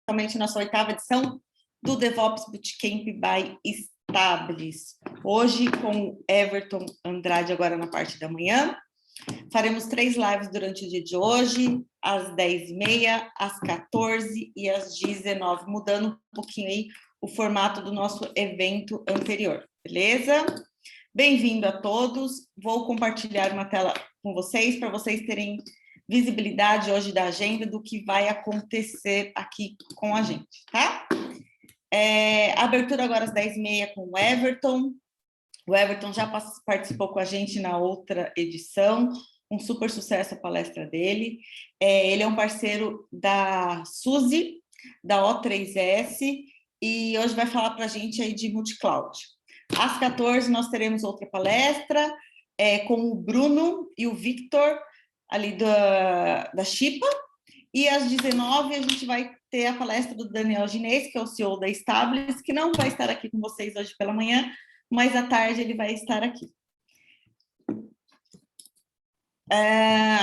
Realmente nossa 8ª edição do DevOps Bootcamp by Establis. Hoje com Everton Andrade, agora na parte da manhã. Faremos 3 lives durante o dia de hoje, às 10h30, às 14h e às 19h, mudando um pouquinho aí o formato do nosso evento anterior, beleza? Bem-vindo a todos. Vou compartilhar uma tela com vocês, para vocês terem visibilidade hoje da agenda do que vai acontecer aqui com a gente, tá? Abertura agora às 10h30 com o Everton. O Everton já participou com a gente na outra edição, um super sucesso a palestra dele. Ele é um parceiro da Suzy, da O3S, e hoje vai falar para a gente aí de multicloud. Às 14h nós teremos outra palestra com o Bruno e o Victor, ali da Chipa, e às 19h a gente vai ter a palestra do Daniel Ginês, que é o CEO da Establis, que não vai estar aqui com vocês hoje pela manhã, mas à tarde ele vai estar aqui.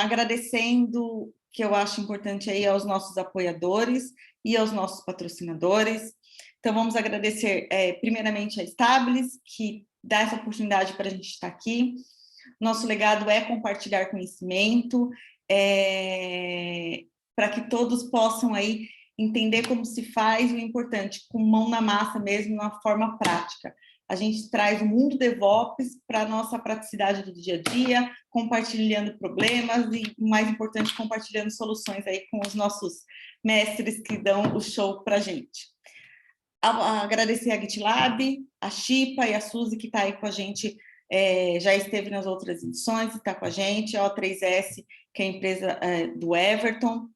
Agradecendo, que eu acho importante aí, aos nossos apoiadores e aos nossos patrocinadores. Então, vamos agradecer primeiramente a Establis, que dá essa oportunidade para a gente estar aqui. Nosso legado é compartilhar conhecimento, para que todos possam aí entender como se faz, o importante, com mão na massa mesmo, na forma prática. A gente traz o mundo DevOps para a nossa praticidade do dia a dia, compartilhando problemas e, o mais importante, compartilhando soluções aí com os nossos mestres que dão o show para a gente. Agradecer a GitLab, a Chipa e a Suzy, que está aí com a gente, já esteve nas outras edições e está com a gente, a O3S, que é a empresa do Everton,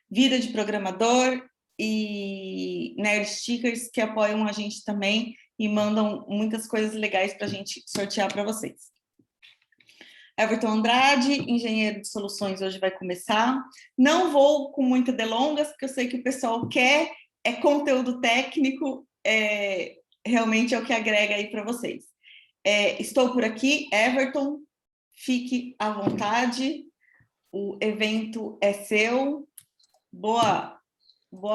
Vida de Programador e Nerd Stickers, que apoiam a gente também e mandam muitas coisas legais para a gente sortear para vocês. Everton Andrade, engenheiro de soluções, hoje vai começar. Não vou com muitas delongas, porque eu sei que o pessoal quer, conteúdo técnico, realmente é o que agrega aí para vocês. Estou por aqui, Everton, fique à vontade, o evento é seu. Boa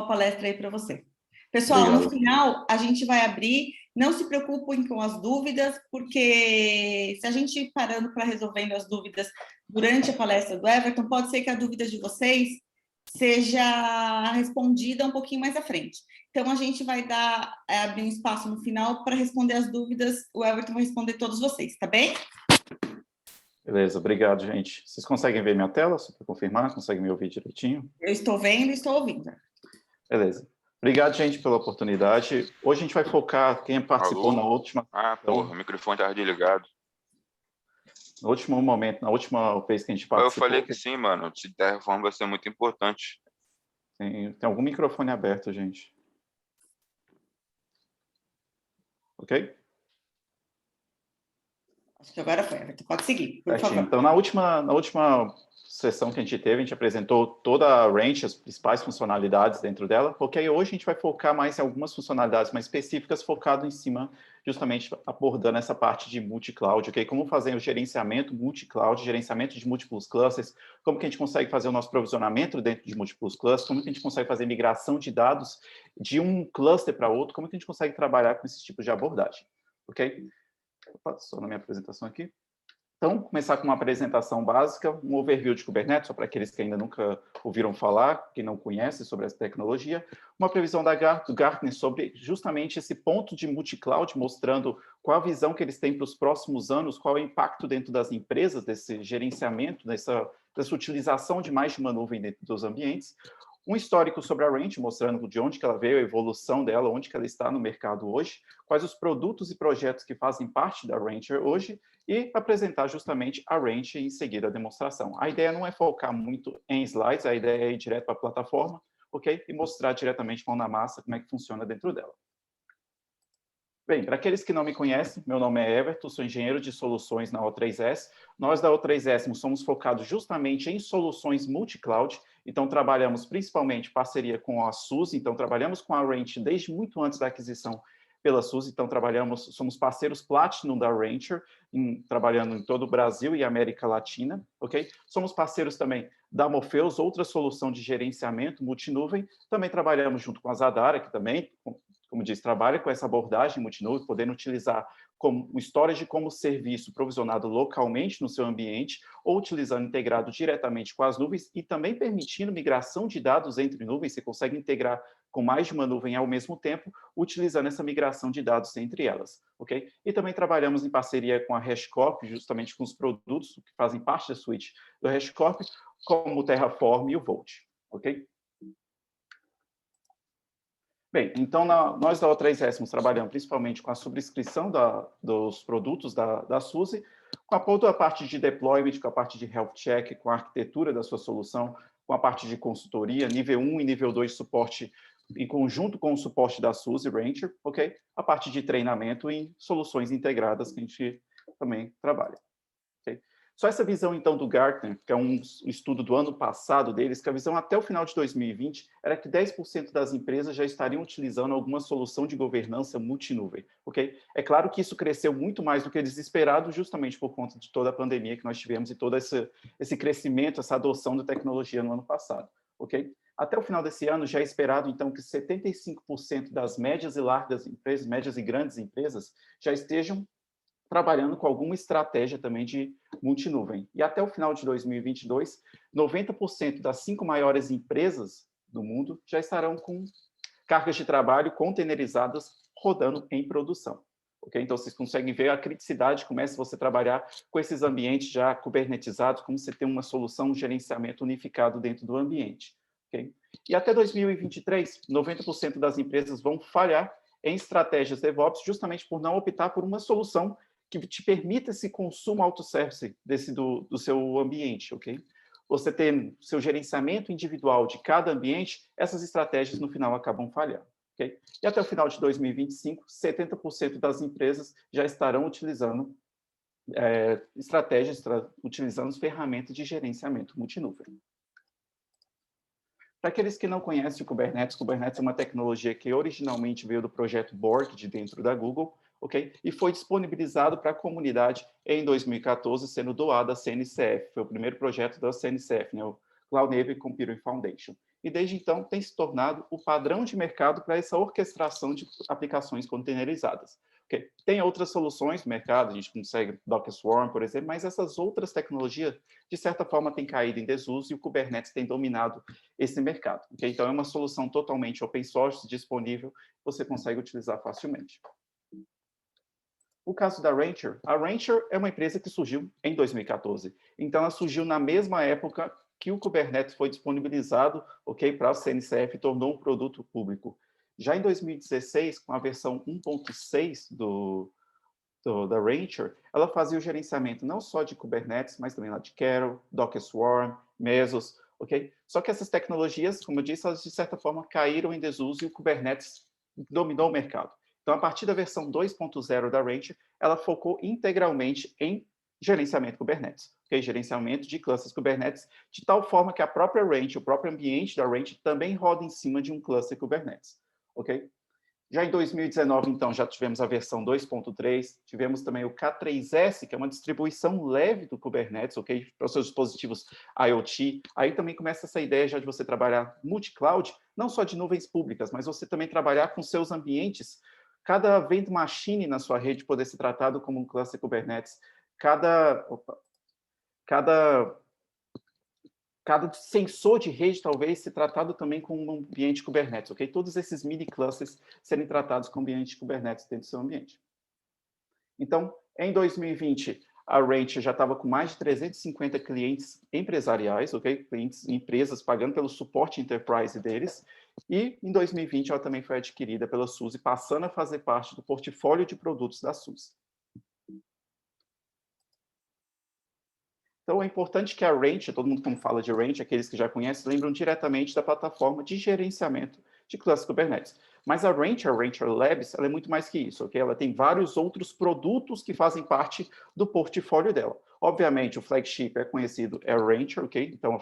palestra aí para você. Pessoal, obrigado. No final, a gente vai abrir, não se preocupem com as dúvidas, porque se a gente ir parando para resolvendo as dúvidas durante a palestra do Everton, pode ser que a dúvida de vocês seja respondida um pouquinho mais à frente. Então, a gente vai abrir um espaço no final para responder as dúvidas, o Everton vai responder todos vocês, tá bem? Beleza, obrigado, gente. Vocês conseguem ver minha tela, só para confirmar? Conseguem me ouvir direitinho? Eu estou vendo e estou ouvindo. Beleza. Obrigado, gente, pela oportunidade. Hoje a gente vai focar quem participou na última... porra, o microfone estava desligado. No último momento, na última vez que a gente participou... Eu falei que sim, mano. Se der reforma vai ser muito importante. Tem algum microfone aberto, gente. Ok? Acho que agora foi, Everton. Pode seguir, por favor. Então, na última sessão que a gente teve, a gente apresentou toda a range, as principais funcionalidades dentro dela, porque aí hoje a gente vai focar mais em algumas funcionalidades mais específicas, focado em cima, justamente abordando essa parte de multi-cloud, ok? Como fazer o gerenciamento multi-cloud, gerenciamento de múltiplos clusters, como que a gente consegue fazer o nosso provisionamento dentro de múltiplos clusters, como que a gente consegue fazer migração de dados de um cluster para outro, como que a gente consegue trabalhar com esses tipos de abordagem, ok? Opa, só na minha apresentação aqui. Então, começar com uma apresentação básica, um overview de Kubernetes, só para aqueles que ainda nunca ouviram falar, que não conhecem sobre essa tecnologia, uma previsão do Gartner sobre justamente esse ponto de multi-cloud, mostrando qual a visão que eles têm para os próximos anos, qual é o impacto dentro das empresas, desse gerenciamento, dessa utilização de mais de uma nuvem dentro dos ambientes, um histórico sobre a Rancher, mostrando de onde que ela veio, a evolução dela, onde que ela está no mercado hoje, quais os produtos e projetos que fazem parte da Rancher hoje, e apresentar justamente a Rancher e em seguida a demonstração. A ideia não é focar muito em slides, a ideia é ir direto para a plataforma, ok? E mostrar diretamente mão na massa como é que funciona dentro dela. Bem, para aqueles que não me conhecem, meu nome é Everton, sou engenheiro de soluções na O3S. Nós da O3S somos focados justamente em soluções multi-cloud, então trabalhamos principalmente em parceria com a SUS, então trabalhamos com a Rancher desde muito antes da aquisição pela SUSE, então somos parceiros Platinum da Rancher, trabalhando em todo o Brasil e América Latina, ok? Somos parceiros também da Morpheus, outra solução de gerenciamento multinuvem, também trabalhamos junto com a Zadara, que também, como diz, trabalha com essa abordagem multinuvem, podendo utilizar como o storage como serviço provisionado localmente no seu ambiente, ou utilizando integrado diretamente com as nuvens, e também permitindo migração de dados entre nuvens. Você consegue integrar com mais de uma nuvem ao mesmo tempo, utilizando essa migração de dados entre elas, ok? E também trabalhamos em parceria com a HashiCorp, justamente com os produtos que fazem parte da suite do HashiCorp, como o Terraform e o Vault, ok? Bem, então nós da O3S trabalhamos principalmente com a subscrição dos produtos da SUSE, com toda a parte de deployment, com a parte de health check, com a arquitetura da sua solução, com a parte de consultoria, nível 1 e nível 2 de suporte, em conjunto com o suporte da SUSE Rancher, ok? A parte de treinamento em soluções integradas que a gente também trabalha. Okay? Só essa visão, então, do Gartner, que é um estudo do ano passado deles, que a visão até o final de 2020 era que 10% das empresas já estariam utilizando alguma solução de governança multinuvem, ok? É claro que isso cresceu muito mais do que desesperado, justamente por conta de toda a pandemia que nós tivemos e todo esse crescimento, essa adoção da tecnologia no ano passado, ok? Até o final desse ano, já é esperado, então, que 75% das médias e largas empresas, médias e grandes empresas, já estejam trabalhando com alguma estratégia também de multinuvem. E até o final de 2022, 90% das 5 maiores empresas do mundo já estarão com cargas de trabalho containerizadas rodando em produção. Okay? Então, vocês conseguem ver a criticidade, começa você a trabalhar com esses ambientes já kubernetizados, como você tem uma solução de gerenciamento unificado dentro do ambiente. Okay? E até 2023, 90% das empresas vão falhar em estratégias DevOps justamente por não optar por uma solução que te permita esse consumo autosservice do seu ambiente, ok? Você tem seu gerenciamento individual de cada ambiente, essas estratégias no final acabam falhando, ok? E até o final de 2025, 70% das empresas já estarão utilizando utilizando ferramentas de gerenciamento multinuvem. Para aqueles que não conhecem o Kubernetes é uma tecnologia que originalmente veio do projeto Borg, de dentro da Google, ok? E foi disponibilizado para a comunidade em 2014, sendo doado à CNCF. Foi o primeiro projeto da CNCF, né? O Cloud Native Computing Foundation. E desde então tem se tornado o padrão de mercado para essa orquestração de aplicações containerizadas. Okay. Tem outras soluções no mercado, a gente consegue Docker Swarm, por exemplo, mas essas outras tecnologias, de certa forma, têm caído em desuso e o Kubernetes tem dominado esse mercado. Okay? Então, é uma solução totalmente open source, disponível, você consegue utilizar facilmente. O caso da Rancher, a Rancher é uma empresa que surgiu em 2014. Então, ela surgiu na mesma época que o Kubernetes foi disponibilizado, ok, para a CNCF e tornou um produto público. Já em 2016, com a versão 1.6 da Rancher, ela fazia o gerenciamento não só de Kubernetes, mas também lá de Kero, Docker Swarm, Mesos, ok? Só que essas tecnologias, como eu disse, elas de certa forma caíram em desuso e o Kubernetes dominou o mercado. Então, a partir da versão 2.0 da Rancher, ela focou integralmente em gerenciamento Kubernetes, okay? Gerenciamento de clusters Kubernetes, de tal forma que a própria Rancher, o próprio ambiente da Rancher também roda em cima de um cluster Kubernetes, ok? Já em 2019, então, já tivemos a versão 2.3, tivemos também o K3S, que é uma distribuição leve do Kubernetes, ok? Para os seus dispositivos IoT. Aí também começa essa ideia já de você trabalhar multi-cloud, não só de nuvens públicas, mas você também trabalhar com seus ambientes. Cada event machine na sua rede poder ser tratado como um cluster Kubernetes. Cada sensor de rede, talvez, ser tratado também como um ambiente Kubernetes, ok? Todos esses mini clusters serem tratados como ambiente Kubernetes dentro do seu ambiente. Então, em 2020, a Rancher já estava com mais de 350 clientes empresariais, ok? Clientes, empresas pagando pelo suporte enterprise deles. E, em 2020, ela também foi adquirida pela SUSE, passando a fazer parte do portfólio de produtos da SUSE. Então, é importante que a Rancher, todo mundo quando fala de Rancher, aqueles que já conhecem, lembram diretamente da plataforma de gerenciamento de cluster Kubernetes. Mas a Rancher Labs, ela é muito mais que isso, ok? Ela tem vários outros produtos que fazem parte do portfólio dela. Obviamente, o flagship é conhecido, é a Rancher, ok? Então, a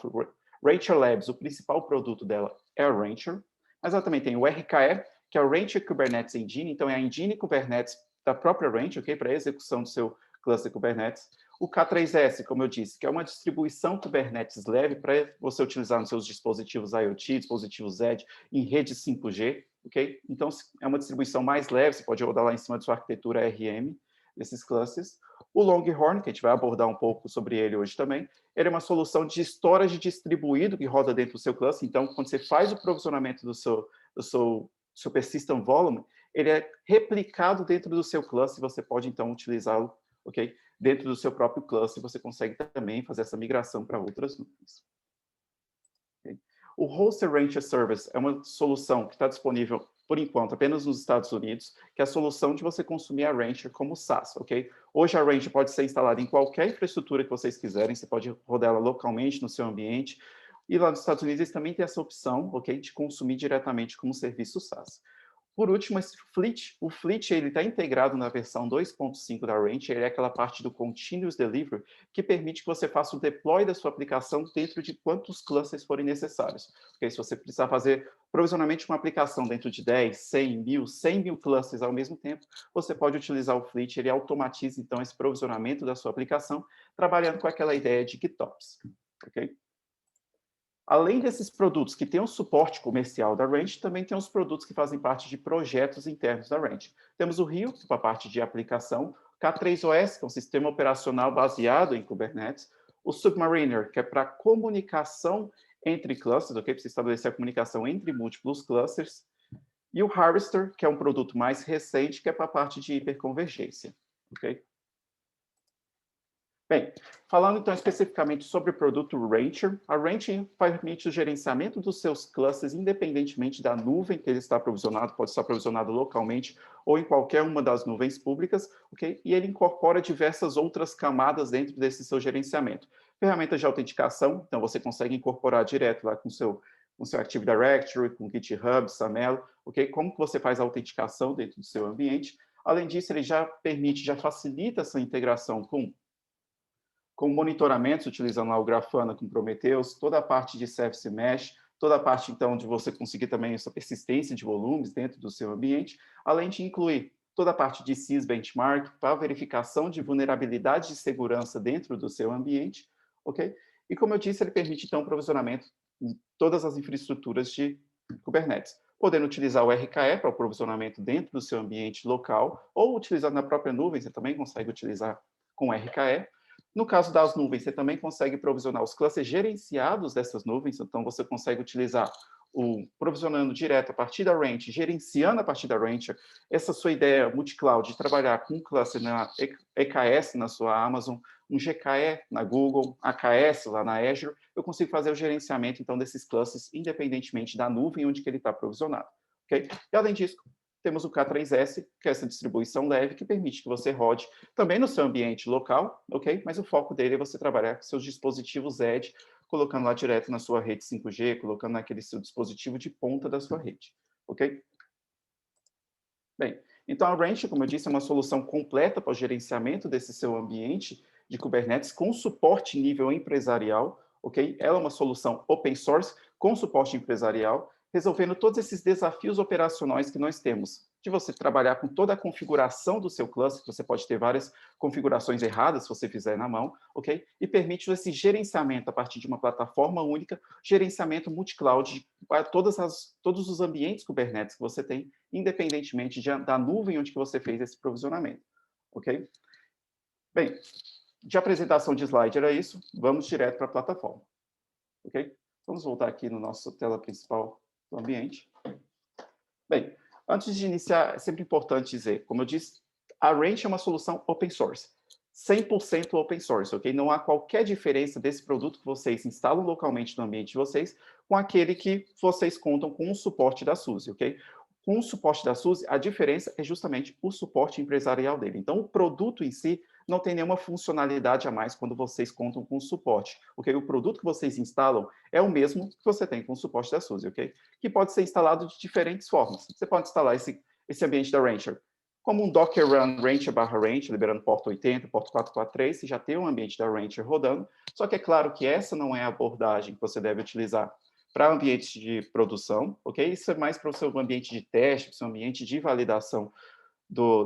Rancher Labs, o principal produto dela é a Rancher, mas ela também tem o RKE, que é o Rancher Kubernetes Engine. Então, é a engine Kubernetes da própria Rancher, ok? Para a execução do seu cluster Kubernetes. O K3S, como eu disse, que é uma distribuição Kubernetes leve para você utilizar nos seus dispositivos IoT, dispositivos Edge, em rede 5G, ok? Então, é uma distribuição mais leve, você pode rodar lá em cima de sua arquitetura RM, desses clusters. O Longhorn, que a gente vai abordar um pouco sobre ele hoje também, ele é uma solução de storage distribuído que roda dentro do seu cluster. Então, quando você faz o provisionamento do seu persistent volume, ele é replicado dentro do seu cluster e você pode, então, utilizá-lo, ok? Dentro do seu próprio cluster, você consegue também fazer essa migração para outras nuvens. Okay? O Hosted Rancher Service é uma solução que está disponível, por enquanto, apenas nos Estados Unidos, que é a solução de você consumir a Rancher como SaaS, ok? Hoje a Rancher pode ser instalada em qualquer infraestrutura que vocês quiserem, você pode rodar ela localmente no seu ambiente, e lá nos Estados Unidos eles também têm essa opção, ok, de consumir diretamente como serviço SaaS. Por último, esse Fleet. O Fleet está integrado na versão 2.5 da Rancher, ele é aquela parte do Continuous Delivery que permite que você faça o deploy da sua aplicação dentro de quantos clusters forem necessários. Okay? Se você precisar fazer provisionalmente uma aplicação dentro de 10, 100 mil clusters ao mesmo tempo, você pode utilizar o Fleet, ele automatiza, então, esse provisionamento da sua aplicação, trabalhando com aquela ideia de GitOps. Ok? Além desses produtos que têm um suporte comercial da Rancher, também tem os produtos que fazem parte de projetos internos da Rancher. Temos o Rio, para a parte de aplicação, K3OS, que é um sistema operacional baseado em Kubernetes, o Submariner, que é para comunicação entre clusters, ok? Para você estabelecer a comunicação entre múltiplos clusters, e o Harvester, que é um produto mais recente, que é para a parte de hiperconvergência, ok? Bem, falando então especificamente sobre o produto Rancher, a Rancher permite o gerenciamento dos seus clusters independentemente da nuvem que ele está provisionado, pode estar provisionado localmente ou em qualquer uma das nuvens públicas, ok? E ele incorpora diversas outras camadas dentro desse seu gerenciamento. Ferramentas de autenticação, então você consegue incorporar direto lá com o seu Active Directory, com GitHub, SAML, ok? Como que você faz a autenticação dentro do seu ambiente. Além disso, ele já facilita essa integração com monitoramentos, utilizando lá o Grafana com Prometheus, toda a parte de Service Mesh, toda a parte, então, de você conseguir também essa persistência de volumes dentro do seu ambiente, além de incluir toda a parte de SIS Benchmark para verificação de vulnerabilidade de segurança dentro do seu ambiente, ok? E, como eu disse, ele permite, então, provisionamento em todas as infraestruturas de Kubernetes, podendo utilizar o RKE para o provisionamento dentro do seu ambiente local, ou utilizar na própria nuvem, você também consegue utilizar com RKE. No caso das nuvens, você também consegue provisionar os clusters gerenciados dessas nuvens, então você consegue utilizar provisionando direto a partir da Rancher, gerenciando a partir da Rancher, essa sua ideia multi-cloud de trabalhar com um cluster na EKS na sua Amazon, um GKE na Google, AKS lá na Azure, eu consigo fazer o gerenciamento, então, desses clusters, independentemente da nuvem onde que ele está provisionado. Okay? E, além disso, temos o K3S, que é essa distribuição leve, que permite que você rode também no seu ambiente local, ok? Mas o foco dele é você trabalhar com seus dispositivos Edge, colocando lá direto na sua rede 5G, colocando naquele seu dispositivo de ponta da sua rede, ok? Bem, então a Rancher, como eu disse, é uma solução completa para o gerenciamento desse seu ambiente de Kubernetes com suporte nível empresarial, ok? Ela é uma solução open source com suporte empresarial, resolvendo todos esses desafios operacionais que nós temos, de você trabalhar com toda a configuração do seu cluster, você pode ter várias configurações erradas se você fizer na mão, ok? E permite esse gerenciamento a partir de uma plataforma única, gerenciamento multi-cloud para todos os ambientes Kubernetes que você tem, independentemente da nuvem onde que você fez esse provisionamento, ok? Bem, de apresentação de slide era isso, vamos direto para a plataforma, ok? Vamos voltar aqui no nosso tela principal do ambiente. Bem, antes de iniciar, é sempre importante dizer, como eu disse, a Rancher é uma solução open source, 100% open source, ok? Não há qualquer diferença desse produto que vocês instalam localmente no ambiente de vocês com aquele que vocês contam com o suporte da SUSE, ok? Com o suporte da SUSE, a diferença é justamente o suporte empresarial dele. Então, o produto em si não tem nenhuma funcionalidade a mais quando vocês contam com o suporte, ok? O produto que vocês instalam é o mesmo que você tem com o suporte da SUSE, ok? Que pode ser instalado de diferentes formas. Você pode instalar esse ambiente da Rancher como um Docker Run Rancher/Rancher, liberando porta 80, porta 443, você já tem um ambiente da Rancher rodando, só que é claro que essa não é a abordagem que você deve utilizar para ambientes de produção, ok? Isso é mais para o seu ambiente de teste, para o seu ambiente de validação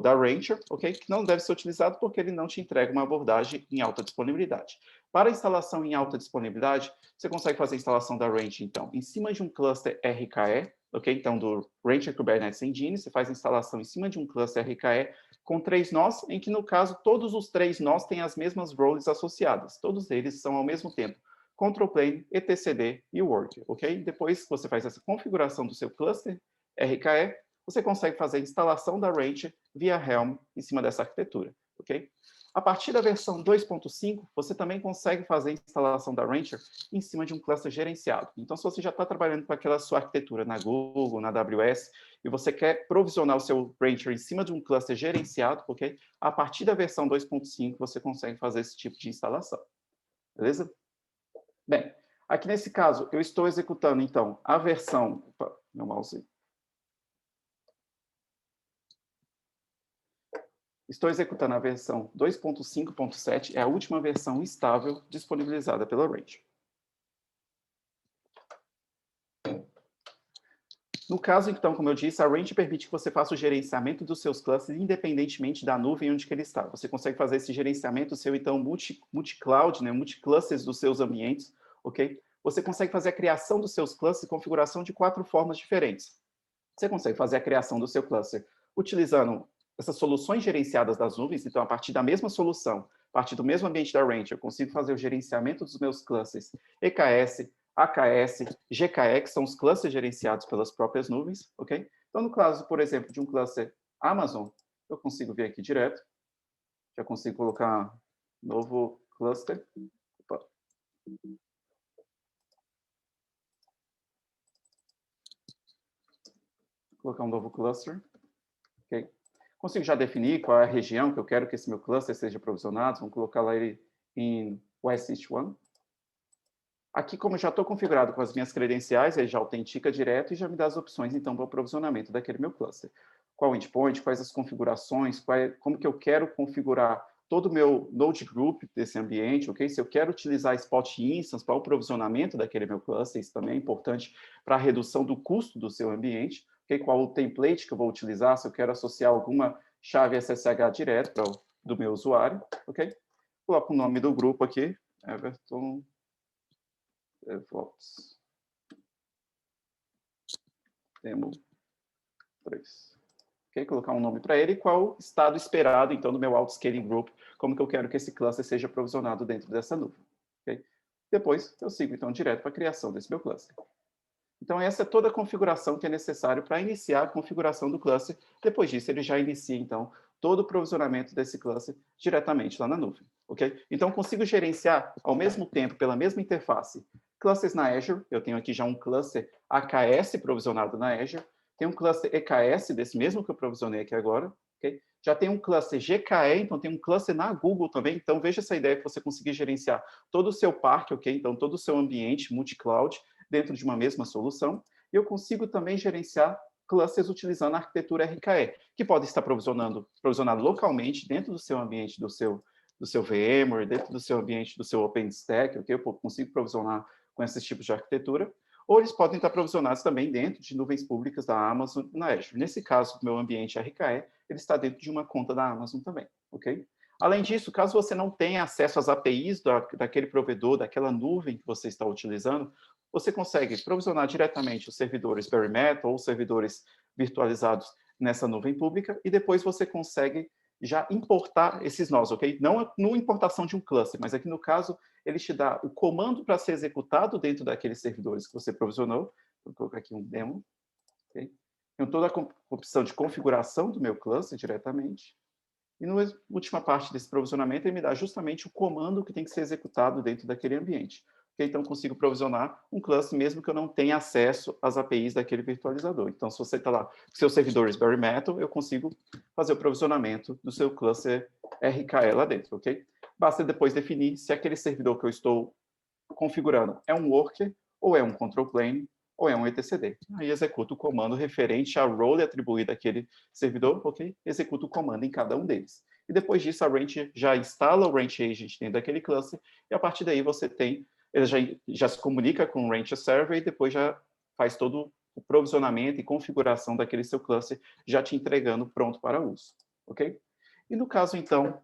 da Rancher, ok? Que não deve ser utilizado porque ele não te entrega uma abordagem em alta disponibilidade. Para instalação em alta disponibilidade, você consegue fazer a instalação da Rancher, então, em cima de um cluster RKE, ok? Então, do Rancher Kubernetes Engine, você faz a instalação em cima de um cluster RKE com 3 nós, em que, no caso, todos os 3 nós têm as mesmas roles associadas. Todos eles são, ao mesmo tempo, Control Plane, etcd e Worker, ok? Depois que você faz essa configuração do seu cluster RKE, você consegue fazer a instalação da Rancher via Helm em cima dessa arquitetura, ok? A partir da versão 2.5, você também consegue fazer a instalação da Rancher em cima de um cluster gerenciado. Então, se você já está trabalhando com aquela sua arquitetura na Google, na AWS, e você quer provisionar o seu Rancher em cima de um cluster gerenciado, ok? A partir da versão 2.5, você consegue fazer esse tipo de instalação. Beleza? Bem, aqui nesse caso, eu estou executando, então, a versão... Opa, meu mouse... Estou executando a versão 2.5.7, é a última versão estável disponibilizada pela Rancher. No caso, então, como eu disse, a Rancher permite que você faça o gerenciamento dos seus clusters independentemente da nuvem onde que ele está. Você consegue fazer esse gerenciamento seu, então, multi-cloud, né, multi-clusters dos seus ambientes, ok? Você consegue fazer a criação dos seus clusters e configuração de 4 formas diferentes. Você consegue fazer a criação do seu cluster utilizando essas soluções gerenciadas das nuvens, então, a partir da mesma solução, a partir do mesmo ambiente da Rancher, eu consigo fazer o gerenciamento dos meus clusters EKS, AKS, GKE, que são os clusters gerenciados pelas próprias nuvens, ok? Então, no caso, por exemplo, de um cluster Amazon, eu consigo vir aqui direto, já consigo colocar novo cluster. Opa. Colocar um novo cluster, ok? Consigo já definir qual é a região que eu quero que esse meu cluster seja provisionado. Vamos colocar lá ele em West East One. Aqui, como eu já estou configurado com as minhas credenciais, ele já autentica direto e já me dá as opções, então, para o provisionamento daquele meu cluster. Qual endpoint, quais as configurações, como que eu quero configurar todo o meu node group desse ambiente, ok? Se eu quero utilizar Spot Instance para o provisionamento daquele meu cluster, isso também é importante para a redução do custo do seu ambiente, ok? Qual o template que eu vou utilizar, se eu quero associar alguma chave SSH direto do meu usuário, ok? Coloco o nome do grupo aqui, Everton DevOps. Demo 3. Okay? Colocar um nome para ele e qual o estado esperado, então, do meu Autoscaling Group, como que eu quero que esse cluster seja provisionado dentro dessa nuvem. Okay? Depois, eu sigo, então, direto para a criação desse meu cluster. Então, essa é toda a configuração que é necessário para iniciar a configuração do cluster. Depois disso, ele já inicia, então, todo o provisionamento desse cluster diretamente lá na nuvem. Okay? Então, consigo gerenciar, ao mesmo tempo, pela mesma interface, clusters na Azure. Eu tenho aqui já um cluster AKS provisionado na Azure. Tem um cluster EKS, desse mesmo que eu provisionei aqui agora. Okay? Já tem um cluster GKE, então tem um cluster na Google também. Então, veja essa ideia que você conseguir gerenciar todo o seu parque, ok? Então, todo o seu ambiente multi-cloud dentro de uma mesma solução. E eu consigo também gerenciar clusters utilizando a arquitetura RKE, que pode estar provisionado localmente dentro do seu ambiente, do seu VMware, dentro do seu ambiente, do seu OpenStack, ok? Eu consigo provisionar com esses tipos de arquitetura. Ou eles podem estar provisionados também dentro de nuvens públicas da Amazon na Azure. Nesse caso, o meu ambiente RKE, ele está dentro de uma conta da Amazon também, ok? Além disso, caso você não tenha acesso às APIs daquele provedor, daquela nuvem que você está utilizando, você consegue provisionar diretamente os servidores bare metal ou servidores virtualizados nessa nuvem pública e depois você consegue já importar esses nós, ok? Não importação de um cluster, mas aqui no caso ele te dá o comando para ser executado dentro daqueles servidores que você provisionou. Vou colocar aqui um demo, ok? Tenho toda a opção de configuração do meu cluster diretamente. E na última parte desse provisionamento, ele me dá justamente o comando que tem que ser executado dentro daquele ambiente. Então, consigo provisionar um cluster mesmo que eu não tenha acesso às APIs daquele virtualizador. Então, se você está lá com seus servidores bare metal, eu consigo fazer o provisionamento do seu cluster RKE lá dentro, ok? Basta depois definir se aquele servidor que eu estou configurando é um worker, ou é um control plane, ou é um etcd. Aí executo o comando referente ao role atribuído àquele servidor, ok? Executo o comando em cada um deles. E depois disso, a Rancher já instala o Rancher Agent dentro daquele cluster, e a partir daí você tem ele já se comunica com o Rancher Server e depois já faz todo o provisionamento e configuração daquele seu cluster, já te entregando pronto para uso, ok? E no caso, então,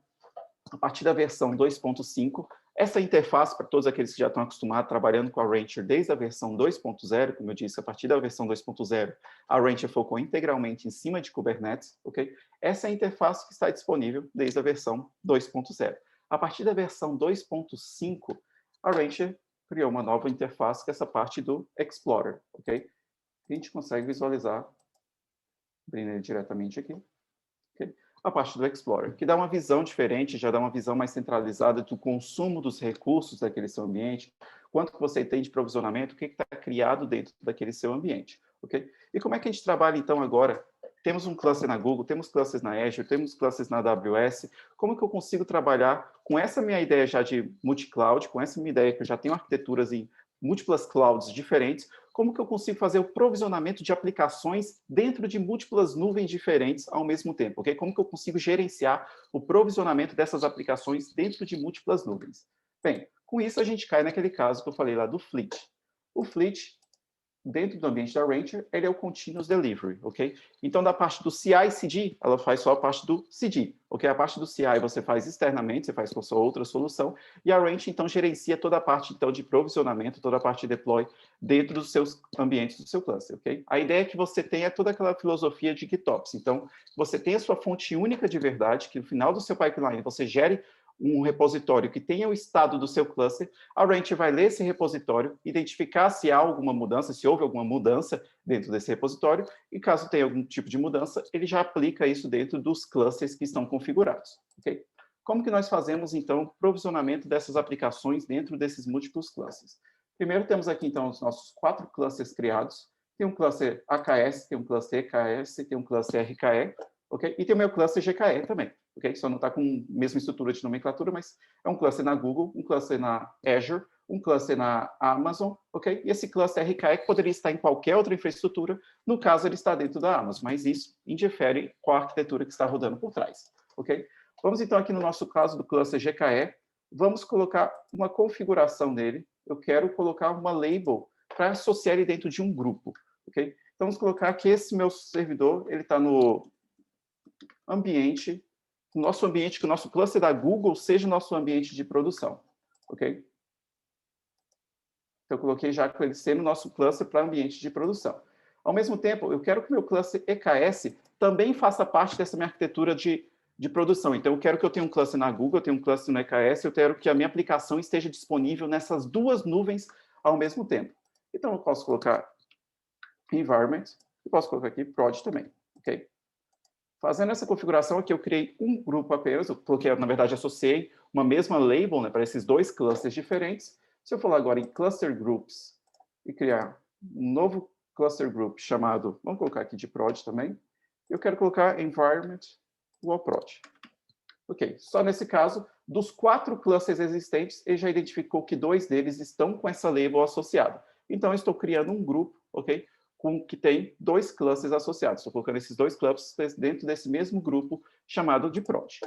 a partir da versão 2.5, essa interface, para todos aqueles que já estão acostumados trabalhando com a Rancher desde a versão 2.0, como eu disse, a partir da versão 2.0, a Rancher focou integralmente em cima de Kubernetes, ok? Essa é a interface que está disponível desde a versão 2.0. A partir da versão 2.5, a Rancher criou uma nova interface, que é essa parte do Explorer, ok? A gente consegue visualizar, abrindo ele diretamente aqui, ok? A parte do Explorer, que dá uma visão diferente, já dá uma visão mais centralizada do consumo dos recursos daquele seu ambiente, quanto que você tem de provisionamento, o que está criado dentro daquele seu ambiente, ok? E como é que a gente trabalha, então, agora? Temos um cluster na Google, temos clusters na Azure, temos clusters na AWS, como que eu consigo trabalhar com essa minha ideia já de multi-cloud, com essa minha ideia que eu já tenho arquiteturas em múltiplas clouds diferentes, como que eu consigo fazer o provisionamento de aplicações dentro de múltiplas nuvens diferentes ao mesmo tempo, ok? Como que eu consigo gerenciar o provisionamento dessas aplicações dentro de múltiplas nuvens? Bem, com isso a gente cai naquele caso que eu falei lá do Fleet. O Fleet, dentro do ambiente da Rancher, ele é o Continuous Delivery, ok? Então, da parte do CI/CD, ela faz só a parte do CD, ok? A parte do CI você faz externamente, você faz com sua outra solução, e a Rancher, então, gerencia toda a parte, então, de provisionamento, toda a parte de deploy dentro dos seus ambientes do seu cluster, ok? A ideia é que você tenha toda aquela filosofia de GitOps. Então, você tem a sua fonte única de verdade, que no final do seu pipeline você gere um repositório que tenha o estado do seu cluster, a Rancher vai ler esse repositório, identificar se há alguma mudança, se houve alguma mudança dentro desse repositório, e caso tenha algum tipo de mudança, ele já aplica isso dentro dos clusters que estão configurados, ok? Como que nós fazemos, então, o provisionamento dessas aplicações dentro desses múltiplos clusters? Primeiro, temos aqui, então, os nossos 4 clusters criados. Tem um cluster AKS, tem um cluster EKS, tem um cluster RKE, ok? E tem o meu cluster GKE também, ok? Só não está com a mesma estrutura de nomenclatura, mas é um cluster na Google, um cluster na Azure, um cluster na Amazon, ok? E esse cluster RKE poderia estar em qualquer outra infraestrutura, no caso ele está dentro da Amazon, mas isso indifere qual a arquitetura que está rodando por trás, ok? Vamos então aqui no nosso caso do cluster GKE, vamos colocar uma configuração dele, eu quero colocar uma label para associar ele dentro de um grupo, ok? Então vamos colocar que esse meu servidor, ele está no ambiente, o nosso ambiente, que o nosso cluster da Google seja o nosso ambiente de produção, ok? Então, eu coloquei já com ele sendo o nosso cluster para ambiente de produção. Ao mesmo tempo, eu quero que o meu cluster EKS também faça parte dessa minha arquitetura de produção. Então, eu quero que eu tenha um cluster na Google, eu tenho um cluster no EKS, eu quero que a minha aplicação esteja disponível nessas duas nuvens ao mesmo tempo. Então, eu posso colocar environment e posso colocar aqui prod também, ok? Fazendo essa configuração aqui, eu criei um grupo apenas, eu coloquei, na verdade, associei uma mesma label, né, para esses dois clusters diferentes. Se eu for lá agora em Cluster Groups e criar um novo Cluster Group chamado, vamos colocar aqui de prod também, eu quero colocar Environment igual prod. Ok, só nesse caso, dos 4 clusters existentes, ele já identificou que 2 deles estão com essa label associada. Então, eu estou criando um grupo, ok? Que tem 2 clusters associados. Estou colocando esses 2 clusters dentro desse mesmo grupo chamado de prod.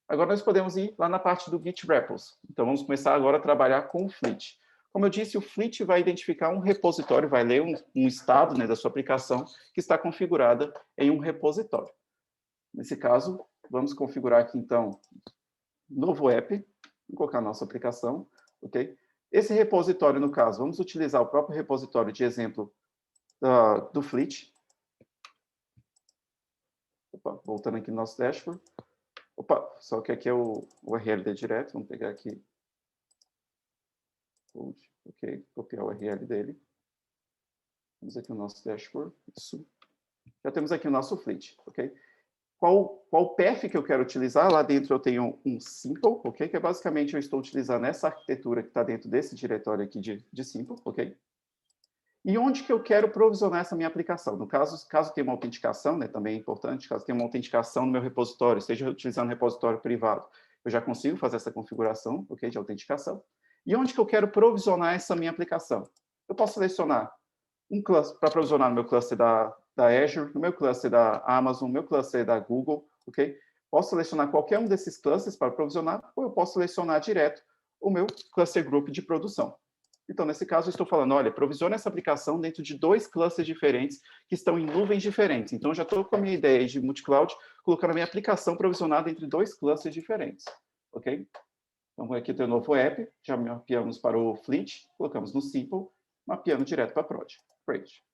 Agora nós podemos ir lá na parte do Git Repos. Então vamos começar agora a trabalhar com o Fleet. Como eu disse, o Fleet vai identificar um repositório, vai ler um estado, né, da sua aplicação que está configurada em um repositório. Nesse caso, vamos configurar aqui então novo app, vamos colocar a nossa aplicação, ok? Esse repositório, no caso, vamos utilizar o próprio repositório de exemplo do Fleet. Opa, voltando aqui no nosso dashboard. Opa, só que aqui é o URL dele direto. Vamos pegar aqui. Ok, copiar o URL dele. Temos aqui o nosso dashboard. Isso. Já temos aqui o nosso Fleet, ok? Qual path que eu quero utilizar? Lá dentro eu tenho um simple, ok? Que é basicamente eu estou utilizando essa arquitetura que está dentro desse diretório aqui de simple, ok? E onde que eu quero provisionar essa minha aplicação? No caso tenha uma autenticação, né, também é importante, caso tenha uma autenticação no meu repositório, esteja utilizando um repositório privado, eu já consigo fazer essa configuração, ok, de autenticação. E onde que eu quero provisionar essa minha aplicação? Eu posso selecionar um cluster para provisionar no meu cluster da Azure, no meu cluster da Amazon, no meu cluster da Google, ok? Posso selecionar qualquer um desses clusters para provisionar, ou eu posso selecionar direto o meu cluster group de produção. Então, nesse caso, eu estou falando, olha, provisione essa aplicação dentro de 2 clusters diferentes que estão em nuvens diferentes. Então, eu já estou com a minha ideia de multi-cloud, colocando a minha aplicação provisionada entre 2 clusters diferentes, ok? Então, aqui tem o novo app, já mapeamos para o Fleet, colocamos no Simple, mapeando direto para a Prod. Great.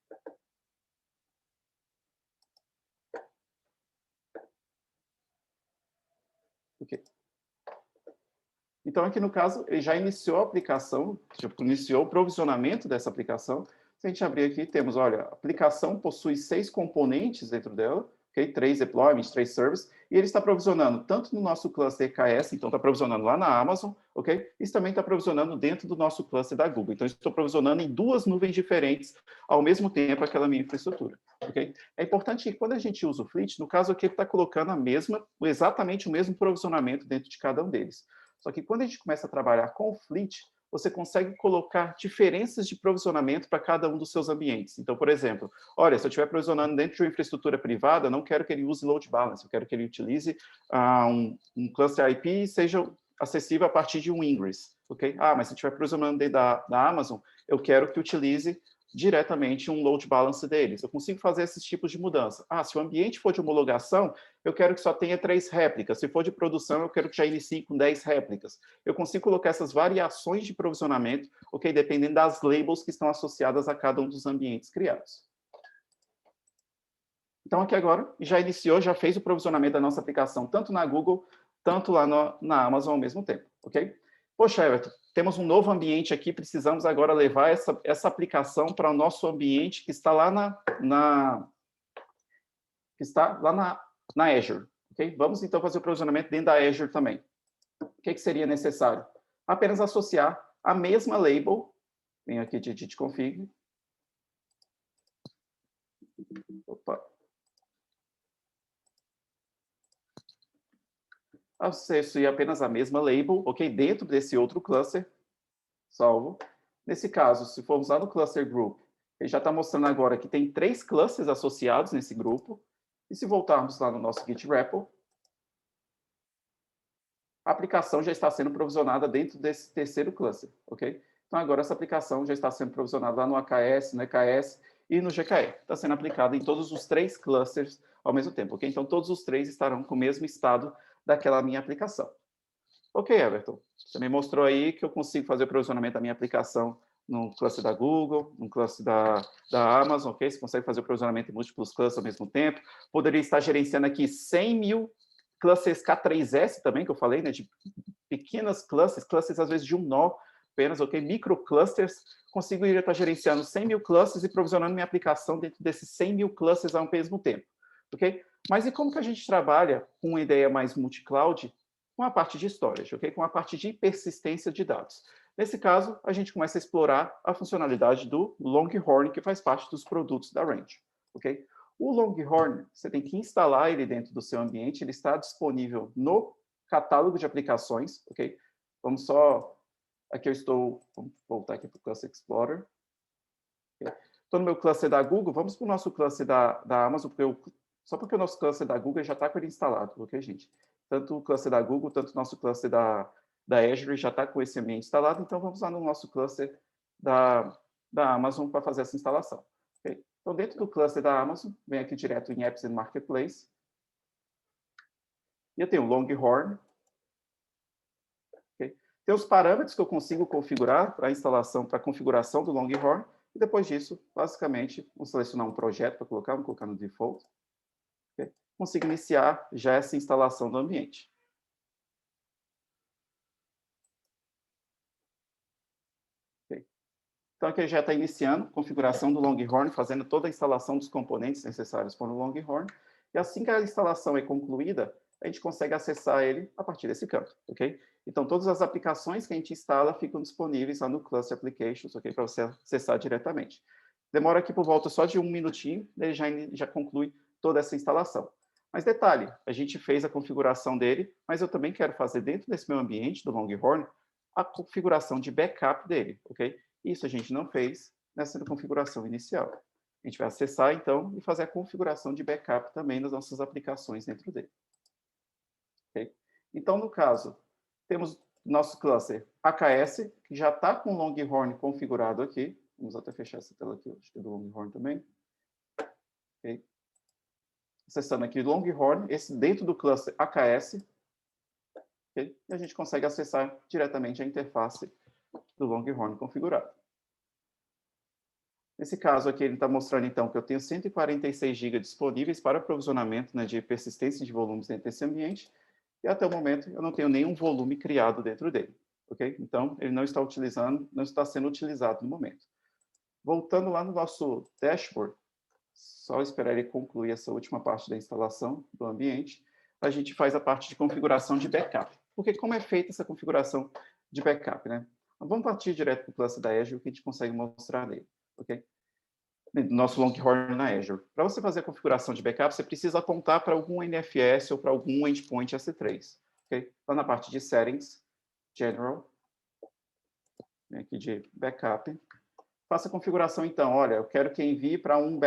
Ok. Então, aqui no caso, ele já iniciou a aplicação, tipo, iniciou o provisionamento dessa aplicação. Se a gente abrir aqui, temos, olha, a aplicação possui 6 componentes dentro dela, ok? 3 deployments, 3 services, e ele está provisionando tanto no nosso cluster EKS, então está provisionando lá na Amazon, ok? Isso também está provisionando dentro do nosso cluster da Google. Então, estou provisionando em 2 nuvens diferentes ao mesmo tempo aquela minha infraestrutura, ok? É importante que quando a gente usa o Fleet, no caso aqui, ele está colocando exatamente o mesmo provisionamento dentro de cada um deles. Só que quando a gente começa a trabalhar com o Fleet, você consegue colocar diferenças de provisionamento para cada um dos seus ambientes. Então, por exemplo, olha, se eu estiver provisionando dentro de uma infraestrutura privada, eu não quero que ele use load balance, eu quero que ele utilize um cluster IP e seja acessível a partir de um ingress, ok? Mas se eu estiver provisionando dentro da Amazon, eu quero que utilize diretamente um load balance deles. Eu consigo fazer esses tipos de mudança. Se o ambiente for de homologação, eu quero que só tenha 3 réplicas. Se for de produção, eu quero que já inicie com 10 réplicas. Eu consigo colocar essas variações de provisionamento, ok? Dependendo das labels que estão associadas a cada um dos ambientes criados. Então, aqui agora, já iniciou, já fez o provisionamento da nossa aplicação, tanto na Google, tanto lá na Amazon ao mesmo tempo, ok? Poxa, Everton, temos um novo ambiente aqui, precisamos agora levar essa aplicação para o nosso ambiente que está lá na Azure, ok? Vamos, então, fazer o provisionamento dentro da Azure também. O que seria necessário? Apenas associar a mesma label, venho aqui de edit config. Opa. Associe apenas a mesma label, ok? Dentro desse outro cluster, salvo. Nesse caso, se formos lá no cluster group, ele já está mostrando agora que tem 3 clusters associados nesse grupo. E se voltarmos lá no nosso Git repo, a aplicação já está sendo provisionada dentro desse terceiro cluster, ok? Então, agora essa aplicação já está sendo provisionada lá no AKS, no EKS e no GKE. Está sendo aplicada em todos os 3 clusters ao mesmo tempo, ok? Então, todos os 3 estarão com o mesmo estado daquela minha aplicação. Ok, Everton, você me mostrou aí que eu consigo fazer o provisionamento da minha aplicação no cluster da Google, no cluster da Amazon, ok? Você consegue fazer o provisionamento em múltiplos clusters ao mesmo tempo. Poderia estar gerenciando aqui 100 mil clusters K3S também, que eu falei, né? De pequenas clusters às vezes de um nó apenas, ok? Microclusters. Consigo estar gerenciando 100 mil clusters e provisionando minha aplicação dentro desses 100 mil clusters ao mesmo tempo, ok? Mas e como que a gente trabalha com uma ideia mais multi-cloud? Com a parte de storage, ok? Com a parte de persistência de dados. Nesse caso, a gente começa a explorar a funcionalidade do Longhorn, que faz parte dos produtos da Range, ok? O Longhorn, você tem que instalar ele dentro do seu ambiente, ele está disponível no catálogo de aplicações, ok? Vamos só... Aqui eu estou... Vamos voltar aqui para o Cluster Explorer. Estou no meu cluster da Google, vamos para o nosso cluster da Amazon, só porque o nosso cluster da Google já está com ele instalado, ok, gente? Tanto o cluster da Google, tanto o nosso cluster da Azure já está com esse ambiente instalado, então vamos lá no nosso cluster da Amazon para fazer essa instalação. Okay? Então, dentro do cluster da Amazon, vem aqui direto em Apps and Marketplace. E eu tenho o Longhorn. Okay? Tem os parâmetros que eu consigo configurar para a instalação, para a configuração do Longhorn. E depois disso, basicamente, vou selecionar um projeto para colocar, vou colocar no default. Okay? Consigo iniciar já essa instalação do ambiente. Okay? Então, aqui já está iniciando a configuração do Longhorn, fazendo toda a instalação dos componentes necessários para o Longhorn. E assim que a instalação é concluída, a gente consegue acessar ele a partir desse campo, ok? Então, todas as aplicações que a gente instala ficam disponíveis lá no Cluster Applications, ok? Para você acessar diretamente. Demora aqui por volta só de 1 minutinho, ele já conclui toda essa instalação. Mas detalhe, a gente fez a configuração dele, mas eu também quero fazer dentro desse meu ambiente, do Longhorn, a configuração de backup dele, ok? Isso a gente não fez nessa configuração inicial. A gente vai acessar, então, e fazer a configuração de backup também das nossas aplicações dentro dele. Okay? Então, no caso, temos nosso cluster AKS, que já está com o Longhorn configurado aqui. Vamos até fechar essa tela aqui, acho que é do Longhorn também. Okay. Acessando aqui o Longhorn, esse dentro do cluster AKS. Okay. E a gente consegue acessar diretamente a interface do Longhorn configurado. Nesse caso aqui, ele está mostrando, então, que eu tenho 146 GB disponíveis para aprovisionamento, né, de persistência de volumes dentro desse ambiente, e até o momento eu não tenho nenhum volume criado dentro dele, ok? Então, ele não está sendo utilizado no momento. Voltando lá no nosso dashboard, só esperar ele concluir essa última parte da instalação do ambiente, a gente faz a parte de configuração de backup. Porque como é feita essa configuração de backup, né? Vamos partir direto para o cluster da Azure, que a gente consegue mostrar nele. Okay? Nosso Longhorn na Azure. Para você fazer a configuração de backup, você precisa apontar para algum NFS ou para algum endpoint EC3. Okay? Lá na parte de Settings, General, aqui de Backup. Faça a configuração, então. Olha, eu quero que envie para um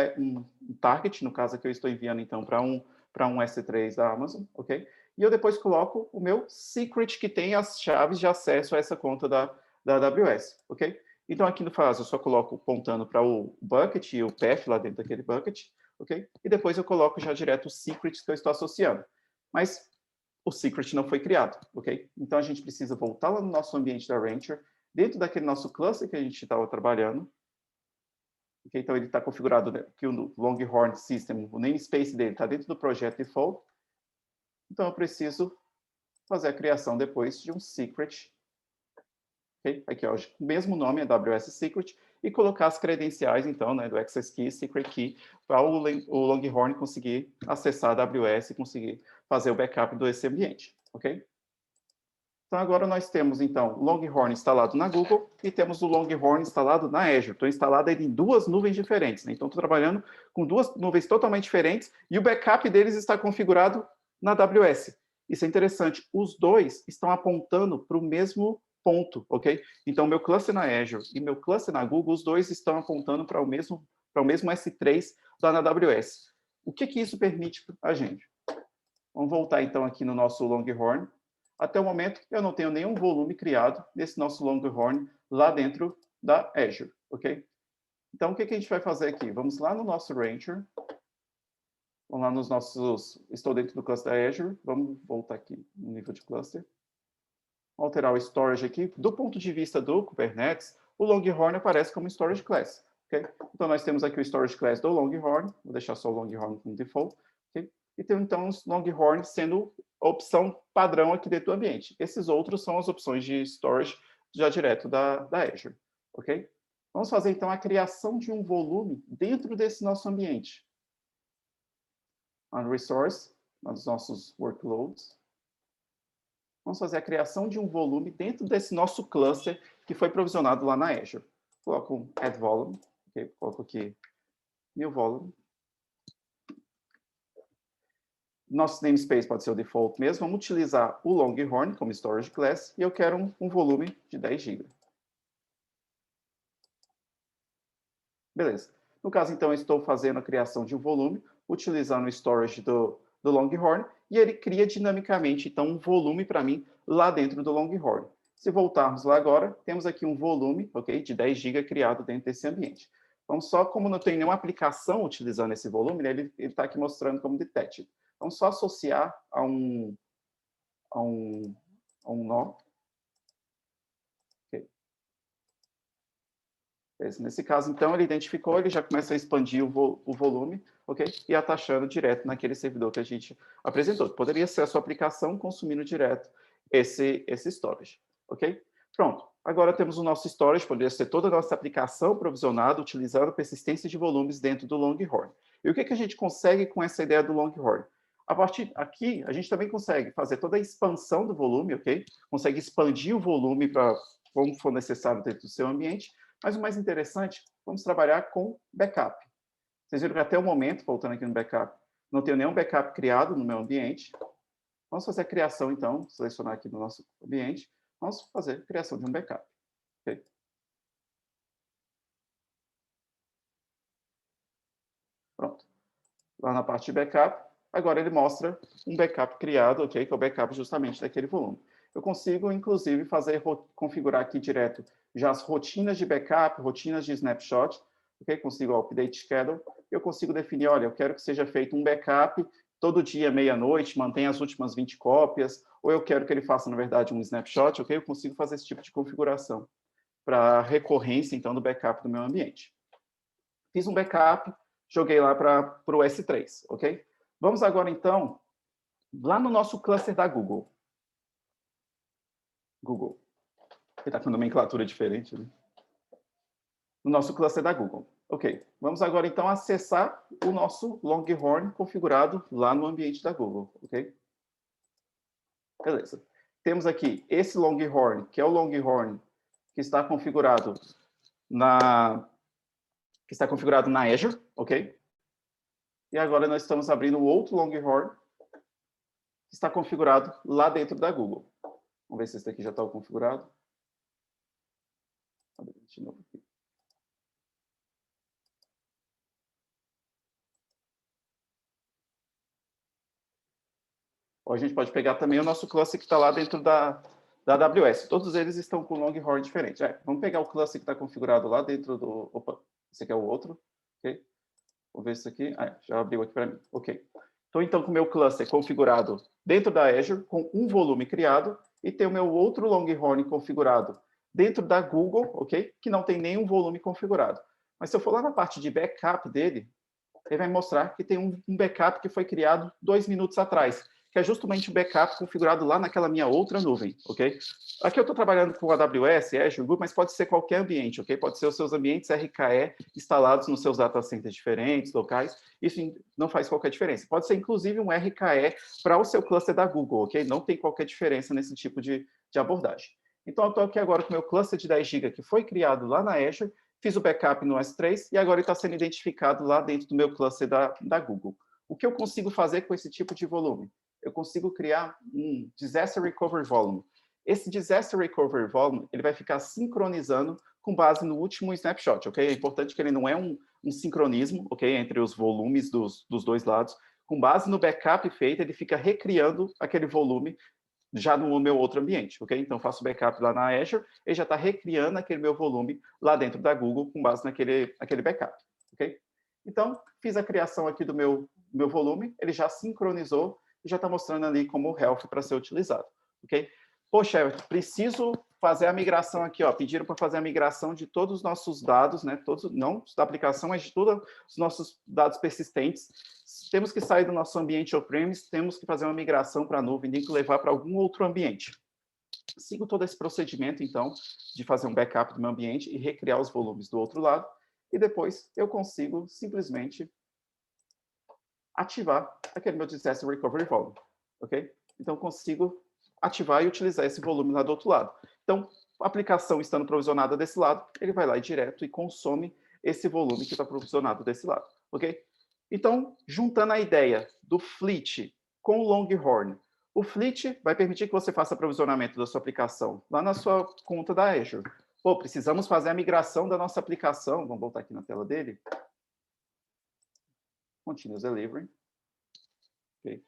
target, no caso aqui eu estou enviando, então, para um EC3 da Amazon. Ok? E eu depois coloco o meu secret, que tem as chaves de acesso a essa conta da AWS. Ok? Então, aqui no caso, eu só coloco apontando para o bucket e o path lá dentro daquele bucket, ok? E depois eu coloco já direto o secret que eu estou associando. Mas o secret não foi criado, ok? Então, a gente precisa voltar lá no nosso ambiente da Rancher, dentro daquele nosso cluster que a gente estava trabalhando. Okay? Então, ele está configurado aqui o Longhorn System, o namespace dele está dentro do projeto default. Então, eu preciso fazer a criação depois de um secret. Okay? Aqui, ó, o mesmo nome, AWS Secret, e colocar as credenciais, então, né, do Access Key, Secret Key, para o Longhorn conseguir acessar a AWS e conseguir fazer o backup desse ambiente, ok? Então, agora nós temos, então, o Longhorn instalado na Google e temos o Longhorn instalado na Azure. Estou instalado ele em duas nuvens diferentes, né? Então, estou trabalhando com duas nuvens totalmente diferentes e o backup deles está configurado na AWS. Isso é interessante. Os dois estão apontando para o mesmo ponto, ok? Então, meu cluster na Azure e meu cluster na Google, os dois estão apontando para o mesmo S3 lá na AWS. O que isso permite a gente? Vamos voltar, então, aqui no nosso Longhorn. Até o momento, eu não tenho nenhum volume criado nesse nosso Longhorn lá dentro da Azure, ok? Então, o que a gente vai fazer aqui? Vamos lá no nosso Rancher. Vamos lá nos nossos... Estou dentro do cluster da Azure. Vamos voltar aqui no nível de cluster. Alterar o storage aqui. Do ponto de vista do Kubernetes, o Longhorn aparece como storage class. Okay? Então, nós temos aqui o storage class do Longhorn. Vou deixar só o Longhorn como default. Okay? E tem, então, os Longhorn sendo a opção padrão aqui dentro do ambiente. Esses outros são as opções de storage já direto da Azure. Ok? Vamos fazer, então, a criação de um volume dentro desse nosso ambiente. On Resource, nos nossos workloads. Vamos fazer a criação de um volume dentro desse nosso cluster que foi provisionado lá na Azure. Coloco um add volume, okay? Coloco aqui new volume. Nosso namespace pode ser o default mesmo. Vamos utilizar o Longhorn como storage class e eu quero um volume de 10 GB. Beleza. No caso, então, eu estou fazendo a criação de um volume, utilizando o storage do Longhorn, e ele cria dinamicamente, então, um volume para mim lá dentro do Longhorn. Se voltarmos lá agora, temos aqui um volume, ok, de 10 GB criado dentro desse ambiente. Vamos só, como não tem nenhuma aplicação utilizando esse volume, né, ele está aqui mostrando como detected. Vamos só associar a um nó. Okay. Nesse caso, então, ele identificou, ele já começa a expandir o volume, ok? E atachando direto naquele servidor que a gente apresentou. Poderia ser a sua aplicação consumindo direto esse storage, ok? Pronto. Agora temos o nosso storage, poderia ser toda a nossa aplicação provisionada utilizando persistência de volumes dentro do Longhorn. E o que a gente consegue com essa ideia do Longhorn? A partir aqui, a gente também consegue fazer toda a expansão do volume, ok? Consegue expandir o volume para como for necessário dentro do seu ambiente. Mas o mais interessante, vamos trabalhar com backup. Vocês viram que até o momento, voltando aqui no backup, não tenho nenhum backup criado no meu ambiente. Vamos fazer a criação, então, selecionar aqui no nosso ambiente. Vamos fazer a criação de um backup. Okay? Pronto. Lá na parte de backup, agora ele mostra um backup criado, ok? Que é o backup justamente daquele volume. Eu consigo, inclusive, configurar aqui direto já as rotinas de backup, rotinas de snapshot, ok? Consigo o update schedule. Eu consigo definir, olha, eu quero que seja feito um backup todo dia, meia-noite, mantenha as últimas 20 cópias, ou eu quero que ele faça, na verdade, um snapshot, ok? Eu consigo fazer esse tipo de configuração para recorrência, então, do backup do meu ambiente. Fiz um backup, joguei lá para o S3, ok? Vamos agora, então, lá no nosso cluster da Google. Google. Ele está com nomenclatura diferente, né? No nosso cluster da Google. Ok, vamos agora, então, acessar o nosso Longhorn configurado lá no ambiente da Google, ok? Beleza. Temos aqui esse Longhorn, que é o Longhorn que está configurado na Azure, ok? E agora nós estamos abrindo o outro Longhorn que está configurado lá dentro da Google. Vamos ver se esse daqui já está configurado. De novo aqui. Ou a gente pode pegar também o nosso cluster que está lá dentro da AWS. Todos eles estão com Longhorn diferente. Vamos pegar o cluster que está configurado lá dentro do... Opa, esse aqui é o outro. Ok? Vou ver isso aqui. Já abriu aqui para mim. Ok. Então, com o meu cluster configurado dentro da Azure, com um volume criado, e tem o meu outro Longhorn configurado dentro da Google, ok? Que não tem nenhum volume configurado. Mas se eu for lá na parte de backup dele, ele vai mostrar que tem um backup que foi criado 2 minutos atrás, que é justamente o backup configurado lá naquela minha outra nuvem, ok? Aqui eu estou trabalhando com AWS, Azure, Google, mas pode ser qualquer ambiente, ok? Pode ser os seus ambientes RKE instalados nos seus data centers diferentes, locais. Isso não faz qualquer diferença. Pode ser, inclusive, um RKE para o seu cluster da Google, ok? Não tem qualquer diferença nesse tipo de abordagem. Então, eu estou aqui agora com o meu cluster de 10 GB que foi criado lá na Azure, fiz o backup no S3 e agora ele está sendo identificado lá dentro do meu cluster da Google. O que eu consigo fazer com esse tipo de volume? Eu consigo criar um Disaster Recovery Volume. Esse Disaster Recovery Volume ele vai ficar sincronizando com base no último snapshot, ok? É importante que ele não é um sincronismo, ok? Entre os volumes dos dois lados. Com base no backup feito, ele fica recriando aquele volume já no meu outro ambiente, ok? Então, faço backup lá na Azure, ele já está recriando aquele meu volume lá dentro da Google com base naquele backup, ok? Então, fiz a criação aqui do meu volume, ele já sincronizou e já está mostrando ali como health para ser utilizado, ok? Poxa, preciso fazer a migração aqui, ó. Pediram para fazer a migração de todos os nossos dados, né? Todos, não da aplicação, mas de todos os nossos dados persistentes. Temos que sair do nosso ambiente on-premise, temos que fazer uma migração para a nuvem, tem que levar para algum outro ambiente. Sigo todo esse procedimento, então, de fazer um backup do meu ambiente e recriar os volumes do outro lado, e depois eu consigo simplesmente ativar aquele meu Disaster Recovery Volume, ok? Então, consigo ativar e utilizar esse volume lá do outro lado. Então, a aplicação estando provisionada desse lado, ele vai lá direto e consome esse volume que está provisionado desse lado, ok? Então, juntando a ideia do Fleet com o Longhorn, o Fleet vai permitir que você faça provisionamento da sua aplicação lá na sua conta da Azure. Pô, precisamos fazer a migração da nossa aplicação. Vamos voltar aqui na tela dele. Continuous Delivery. Okay.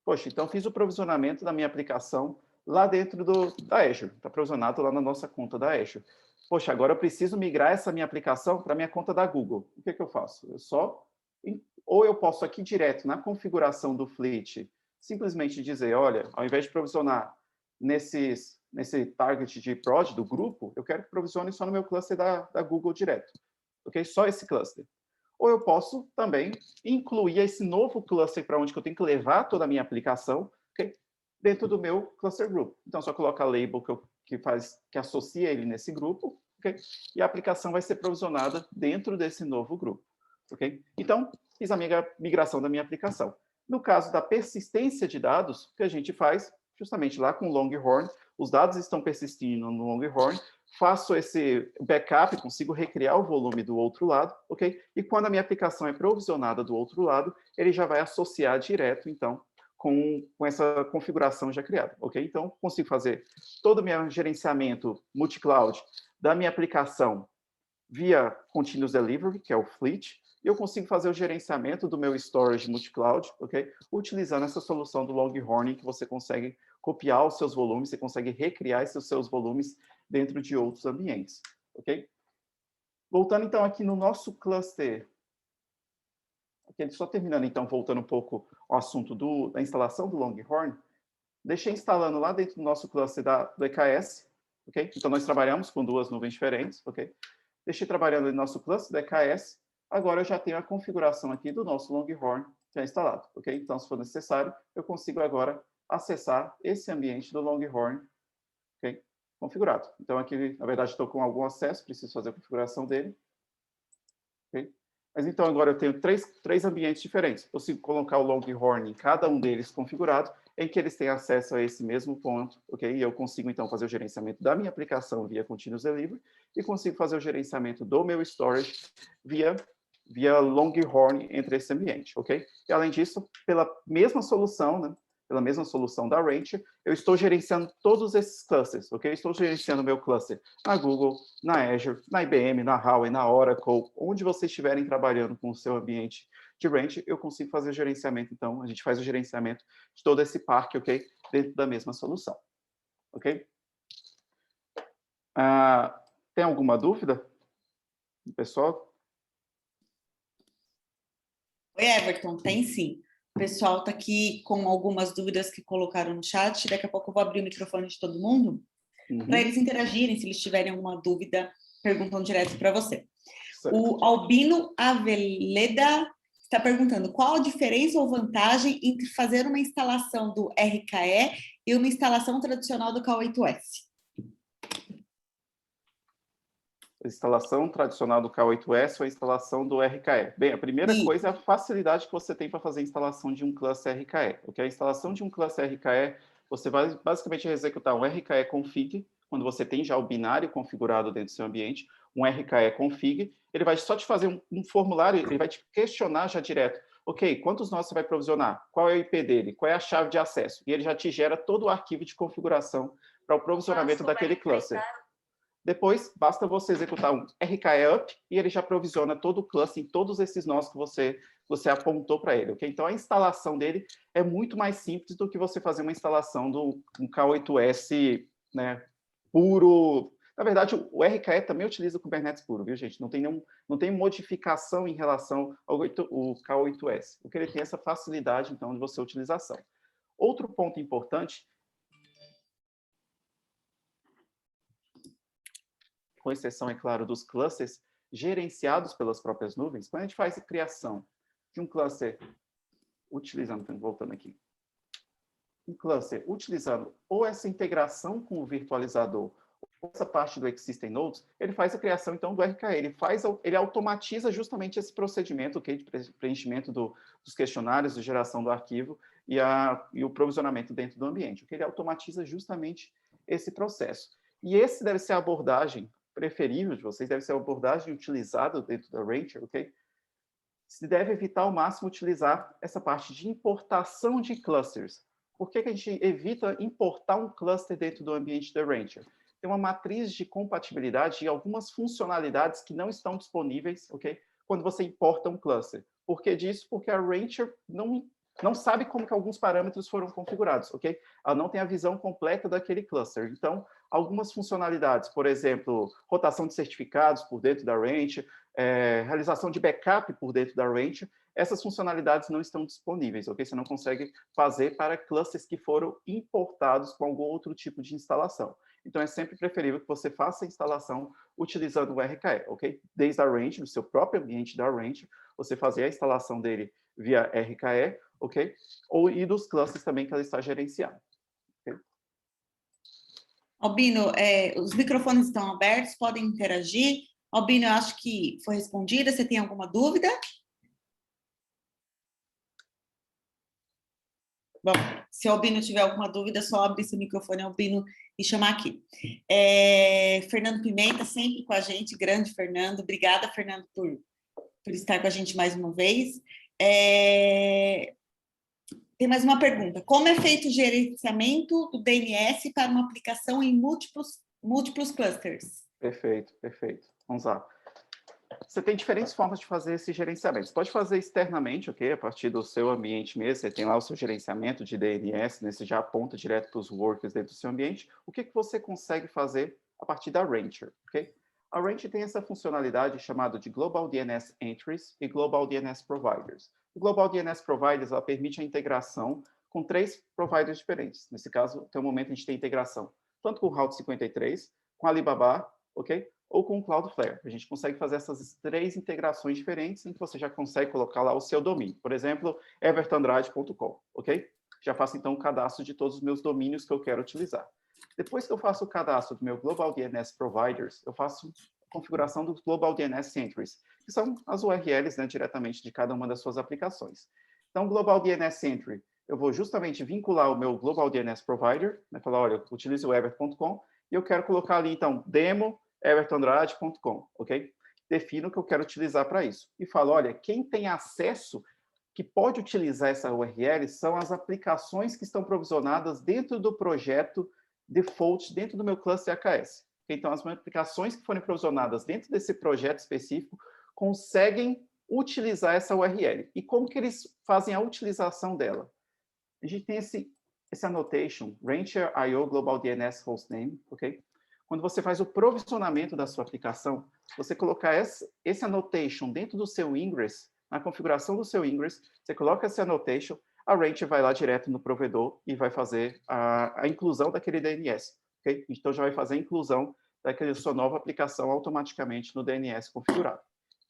Poxa, então fiz o provisionamento da minha aplicação lá dentro da Azure. Está provisionado lá na nossa conta da Azure. Poxa, agora eu preciso migrar essa minha aplicação para a minha conta da Google. O que eu faço? Ou eu posso aqui direto na configuração do Fleet, simplesmente dizer, olha, ao invés de provisionar nesse target de prod do grupo, eu quero que provisione só no meu cluster da Google direto. Ok? Só esse cluster. Ou eu posso também incluir esse novo cluster para onde eu tenho que levar toda a minha aplicação, okay? Dentro do meu cluster group. Então, só coloca a label que associa ele nesse grupo, okay? E a aplicação vai ser provisionada dentro desse novo grupo. Okay? Então, fiz a migração da minha aplicação. No caso da persistência de dados, o que a gente faz, justamente lá com o Longhorn, os dados estão persistindo no Longhorn, faço esse backup, consigo recriar o volume do outro lado, ok? E quando a minha aplicação é provisionada do outro lado, ele já vai associar direto, então, com essa configuração já criada, ok? Então, consigo fazer todo o meu gerenciamento multi-cloud da minha aplicação via Continuous Delivery, que é o Fleet, E eu consigo fazer o gerenciamento do meu storage multi-cloud, ok? Utilizando essa solução do Longhorn, que você consegue copiar os seus volumes, você consegue recriar esses seus volumes dentro de outros ambientes, ok? Voltando, então, aqui no nosso cluster, okay, só terminando, então, voltando um pouco ao assunto da instalação do Longhorn, deixei instalando lá dentro do nosso cluster do EKS, ok? Então, nós trabalhamos com duas nuvens diferentes, ok? Deixei trabalhando no nosso cluster do EKS, agora eu já tenho a configuração aqui do nosso Longhorn já instalado, ok? Então, se for necessário, eu consigo agora acessar esse ambiente do Longhorn, ok? Configurado. Então, aqui, na verdade, estou com algum acesso, preciso fazer a configuração dele, ok? Mas, então, agora eu tenho três ambientes diferentes. Eu consigo colocar o Longhorn em cada um deles configurado, em que eles têm acesso a esse mesmo ponto, ok? E eu consigo, então, fazer o gerenciamento da minha aplicação via Continuous Delivery e consigo fazer o gerenciamento do meu storage via Longhorn entre esse ambiente, ok? E, além disso, pela mesma solução, né? Pela mesma solução da Rancher, eu estou gerenciando todos esses clusters, ok? Estou gerenciando o meu cluster na Google, na Azure, na IBM, na Huawei, na Oracle, onde vocês estiverem trabalhando com o seu ambiente de Rancher, eu consigo fazer o gerenciamento, então, a gente faz o gerenciamento de todo esse parque, ok? Dentro da mesma solução, ok? Tem alguma dúvida, pessoal? Oi, Everton, tem sim. O pessoal está aqui com algumas dúvidas que colocaram no chat. Daqui a pouco eu vou abrir o microfone de todo mundo para eles interagirem, se eles tiverem alguma dúvida, perguntam direto para você. Certo. O Albino Aveleda está perguntando qual a diferença ou vantagem entre fazer uma instalação do RKE e uma instalação tradicional do K8S. A instalação tradicional do K8S ou a instalação do RKE? Bem, a primeira coisa é a facilidade que você tem para fazer a instalação de um cluster RKE. Okay? A instalação de um cluster RKE, você vai basicamente executar um RKE config, quando você tem já o binário configurado dentro do seu ambiente, um RKE config, ele vai só te fazer um formulário, ele vai te questionar já direto. Ok, quantos nós você vai provisionar? Qual é o IP dele? Qual é a chave de acesso? E ele já te gera todo o arquivo de configuração para o provisionamento daquele cluster. Depois, basta você executar um RKE up e ele já provisiona todo o cluster em todos esses nós que você apontou para ele, ok? Então, a instalação dele é muito mais simples do que você fazer uma instalação do K8S, né, puro. Na verdade, o RKE também utiliza o Kubernetes puro, viu, gente? Não tem modificação em relação ao K8S, porque ele tem essa facilidade, então, de você utilização. Outro ponto importante, com exceção, é claro, dos clusters gerenciados pelas próprias nuvens, quando a gente faz a criação de um cluster, voltando aqui, um cluster utilizando ou essa integração com o virtualizador, ou essa parte do Existing Nodes, ele faz a criação, então, do RKE, ele automatiza justamente esse procedimento, okay, de preenchimento dos questionários, de geração do arquivo e o provisionamento dentro do ambiente, okay? Ele automatiza justamente esse processo. E esse deve ser a abordagem preferível de vocês, deve ser a abordagem utilizada dentro da Rancher, ok? Se deve evitar ao máximo utilizar essa parte de importação de clusters. Por que a gente evita importar um cluster dentro do ambiente da Rancher? Tem uma matriz de compatibilidade e algumas funcionalidades que não estão disponíveis, ok? Quando você importa um cluster. Por que disso? Porque a Rancher não sabe como que alguns parâmetros foram configurados, ok? Ela não tem a visão completa daquele cluster. Então, algumas funcionalidades, por exemplo, rotação de certificados por dentro da Rancher, realização de backup por dentro da Rancher, essas funcionalidades não estão disponíveis, ok? Você não consegue fazer para clusters que foram importados com algum outro tipo de instalação. Então, é sempre preferível que você faça a instalação utilizando o RKE, ok? Desde a Rancher, no seu próprio ambiente da Rancher, você fazer a instalação dele via RKE, ok? E dos clusters também que ela está gerenciando. Okay? Albino, os microfones estão abertos, podem interagir. Albino, eu acho que foi respondida. Você tem alguma dúvida? Bom, se o Albino tiver alguma dúvida, só abrir seu microfone, Albino, e chamar aqui. Fernando Pimenta, sempre com a gente, grande Fernando. Obrigada, Fernando, por estar com a gente mais uma vez. Tem mais uma pergunta. Como é feito o gerenciamento do DNS para uma aplicação em múltiplos clusters? Perfeito, perfeito. Vamos lá. Você tem diferentes formas de fazer esse gerenciamento. Você pode fazer externamente, ok? A partir do seu ambiente mesmo, você tem lá o seu gerenciamento de DNS, né? Você já aponta direto para os workers dentro do seu ambiente. O que você consegue fazer a partir da Rancher, ok? A Rancher tem essa funcionalidade chamada de Global DNS Entries e Global DNS Providers. O Global DNS Providers ela permite a integração com 3 providers diferentes. Nesse caso, até o momento, a gente tem integração tanto com o Route 53, com a Alibaba, ok? Ou com o Cloudflare. A gente consegue fazer essas 3 integrações diferentes em que você já consegue colocar lá o seu domínio. Por exemplo, evertonandrade.com, ok? Já faço, então, o cadastro de todos os meus domínios que eu quero utilizar. Depois que eu faço o cadastro do meu Global DNS Providers, eu faço a configuração dos Global DNS Entries, que são as URLs, né, diretamente de cada uma das suas aplicações. Então, Global DNS Entry, eu vou justamente vincular o meu Global DNS Provider, né, falar, olha, eu utilizo o everton.com, e eu quero colocar ali, então, demo evertonandrade.com, ok? Defino o que eu quero utilizar para isso. E falo, olha, quem tem acesso, que pode utilizar essa URL, são as aplicações que estão provisionadas dentro do projeto default, dentro do meu cluster AKS. Então, as aplicações que forem provisionadas dentro desse projeto específico conseguem utilizar essa URL. E como que eles fazem a utilização dela? A gente tem esse annotation, Rancher.io Global DNS Hostname, ok? Quando você faz o provisionamento da sua aplicação, você colocar esse annotation dentro do seu ingress, na configuração do seu ingress, você coloca esse annotation, a Rancher vai lá direto no provedor e vai fazer a inclusão daquele DNS, ok? Então, já vai fazer a inclusão daquela sua nova aplicação automaticamente no DNS configurado.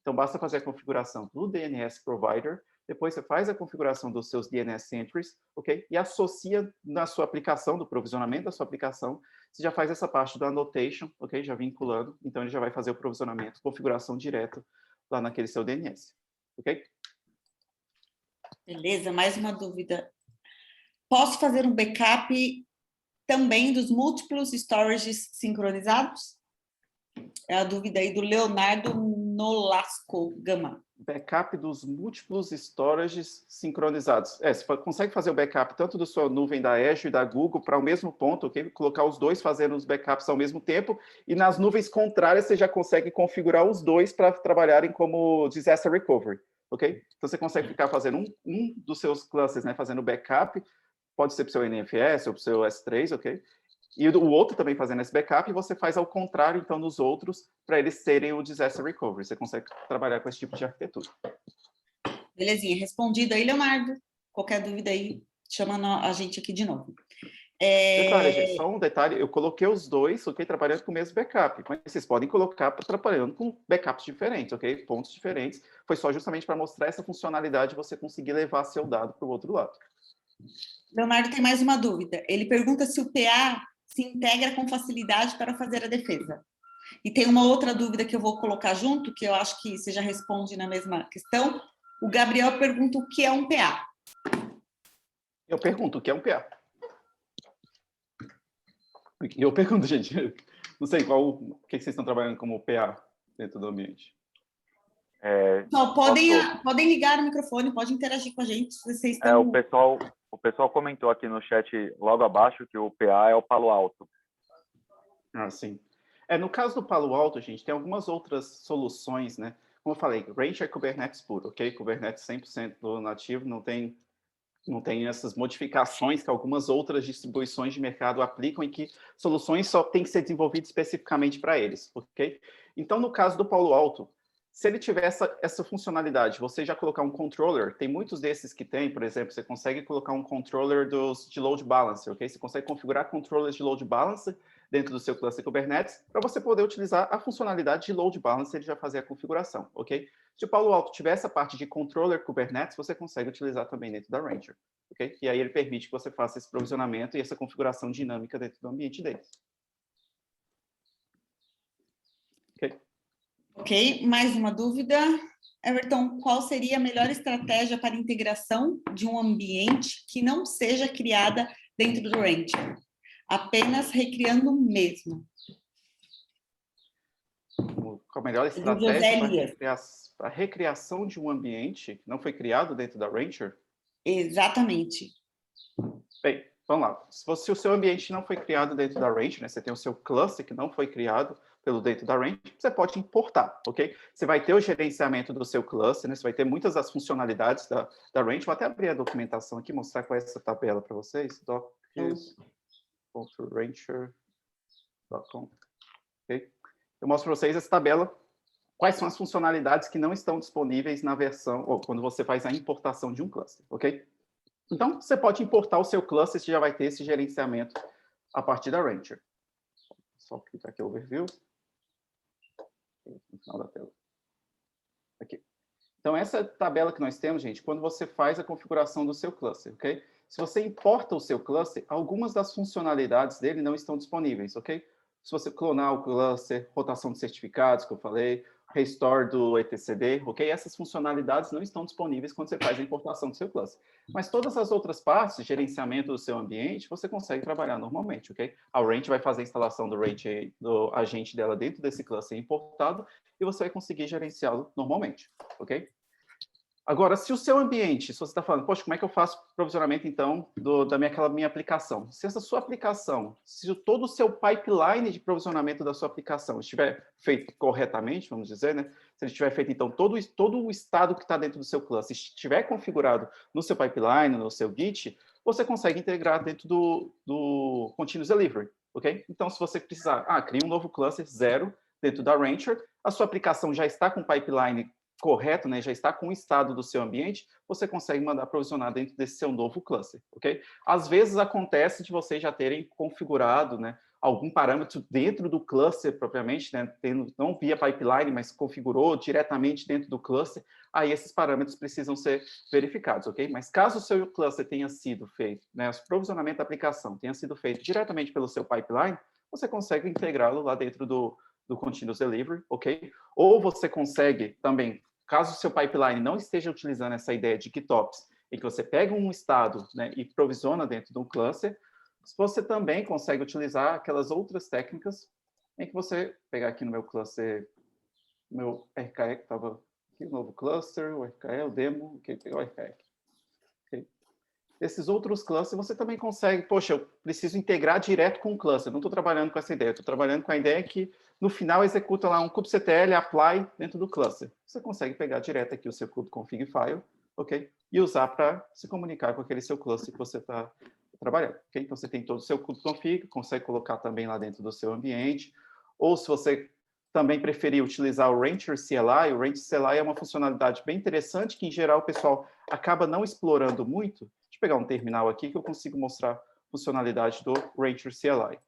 Então, basta fazer a configuração do DNS Provider, depois você faz a configuração dos seus DNS Entries, ok? E associa na sua aplicação, do provisionamento da sua aplicação, você já faz essa parte do annotation, ok? Já vinculando, então ele já vai fazer o provisionamento, configuração direto lá naquele seu DNS, ok? Beleza, mais uma dúvida. Posso fazer um backup também dos múltiplos storages sincronizados? É a dúvida aí do Leonardo Nolasco Gama. Backup dos múltiplos storages sincronizados. Você consegue fazer o backup tanto da sua nuvem da Azure e da Google para o mesmo ponto, ok? Colocar os dois fazendo os backups ao mesmo tempo, e nas nuvens contrárias você já consegue configurar os dois para trabalharem como disaster recovery, ok? Então você consegue ficar fazendo um dos seus clusters, né, fazendo backup, pode ser para o seu NFS ou para o seu S3, ok? E o outro também fazendo esse backup, e você faz ao contrário, então, nos outros, para eles serem o disaster recovery. Você consegue trabalhar com esse tipo de arquitetura. Belezinha, respondido aí, Leonardo. Qualquer dúvida aí, chama a gente aqui de novo. Detalhe, gente, só um detalhe, eu coloquei os dois, ok, trabalhando com o mesmo backup, mas vocês podem colocar trabalhando com backups diferentes, ok, pontos diferentes. Foi só justamente para mostrar essa funcionalidade de você conseguir levar seu dado para o outro lado. Leonardo tem mais uma dúvida. Ele pergunta se o PA se integra com facilidade para fazer a defesa. E tem uma outra dúvida que eu vou colocar junto, que eu acho que você já responde na mesma questão. O Gabriel pergunta o que é um PA. Eu pergunto o que é um PA. Eu pergunto, gente, não sei o que vocês estão trabalhando como PA dentro do ambiente. Então, podem ligar o microfone, podem interagir com a gente. Vocês estão... O pessoal comentou aqui no chat logo abaixo que o PA é o Palo Alto. Ah, sim. No caso do Palo Alto, gente, tem algumas outras soluções, né? Como eu falei, Rancher é Kubernetes puro, ok? Kubernetes 100% nativo, não tem essas modificações que algumas outras distribuições de mercado aplicam e que soluções só têm que ser desenvolvidas especificamente para eles, ok? Então, no caso do Palo Alto, se ele tiver essa funcionalidade, você já colocar um controller, tem muitos desses que tem, por exemplo, você consegue colocar um controller de load balancer, ok? Você consegue configurar controllers de load balancer dentro do seu cluster Kubernetes para você poder utilizar a funcionalidade de load balancer e já fazer a configuração, ok? Se o Palo Alto tiver essa parte de controller Kubernetes, você consegue utilizar também dentro da Rancher, ok? E aí ele permite que você faça esse provisionamento e essa configuração dinâmica dentro do ambiente deles. Ok? Ok, mais uma dúvida. Everton, qual seria a melhor estratégia para integração de um ambiente que não seja criada dentro do Rancher? Apenas recriando o mesmo. A melhor estratégia para a recriação de um ambiente que não foi criado dentro da Rancher? Exatamente. Bem, vamos lá. Se o seu ambiente não foi criado dentro da Rancher, né, você tem o seu cluster que não foi criado, pelo dentro da Rancher, você pode importar, ok? Você vai ter o gerenciamento do seu cluster, né? Você vai ter muitas das funcionalidades da Rancher. Vou até abrir a documentação aqui, mostrar qual é essa tabela para vocês. docs.rancher.com. Okay? Eu mostro para vocês essa tabela. Quais são as funcionalidades que não estão disponíveis na versão, ou quando você faz a importação de um cluster, ok? Então, você pode importar o seu cluster, você já vai ter esse gerenciamento a partir da Rancher. Só clicar aqui, Overview. No final da tela. Aqui. Então, essa tabela que nós temos, gente, quando você faz a configuração do seu cluster, ok? Se você importa o seu cluster, algumas das funcionalidades dele não estão disponíveis, ok? Se você clonar o cluster, rotação de certificados, que eu falei, restore do etcd, ok? Essas funcionalidades não estão disponíveis quando você faz a importação do seu cluster. Mas todas as outras partes, gerenciamento do seu ambiente, você consegue trabalhar normalmente, ok? A Rancher vai fazer a instalação do agente dela dentro desse cluster importado e você vai conseguir gerenciá-lo normalmente, ok? Agora, se o seu ambiente, se você está falando, poxa, como é que eu faço provisionamento, então, daquela minha aplicação? Se essa sua aplicação, se todo o seu pipeline de provisionamento da sua aplicação estiver feito corretamente, vamos dizer, né? Se ele estiver feito, então, todo o estado que está dentro do seu cluster estiver configurado no seu pipeline, no seu Git, você consegue integrar dentro do Continuous Delivery, ok? Então, se você precisar, cria um novo cluster, 0, dentro da Rancher, a sua aplicação já está com o pipeline correto, né, já está com o estado do seu ambiente, você consegue mandar provisionar dentro desse seu novo cluster, ok? Às vezes acontece de vocês já terem configurado, né, algum parâmetro dentro do cluster propriamente, né, não via pipeline, mas configurou diretamente dentro do cluster, aí esses parâmetros precisam ser verificados, ok? Mas caso o seu cluster tenha sido feito, né, o provisionamento da aplicação tenha sido feito diretamente pelo seu pipeline, você consegue integrá-lo lá dentro do Continuous Delivery, ok? Ou você consegue também, caso o seu pipeline não esteja utilizando essa ideia de GitOps, em que você pega um estado, né, e provisiona dentro de um cluster, você também consegue utilizar aquelas outras técnicas em que você pegar aqui no meu cluster, meu RKE que estava aqui, o novo cluster, o RKE, o demo, ok, pegar o RKE aqui. Okay. Esses outros clusters, você também consegue, poxa, eu preciso integrar direto com o cluster, não estou trabalhando com essa ideia, estou trabalhando com a ideia que no final executa lá um kubectl apply dentro do cluster. Você consegue pegar direto aqui o seu kubeconfig file, ok? E usar para se comunicar com aquele seu cluster que você está trabalhando, ok? Então você tem todo o seu kubeconfig, consegue colocar também lá dentro do seu ambiente, ou se você também preferir utilizar o Rancher CLI, o Rancher CLI é uma funcionalidade bem interessante que, em geral, o pessoal acaba não explorando muito. Deixa eu pegar um terminal aqui que eu consigo mostrar a funcionalidade do Rancher CLI.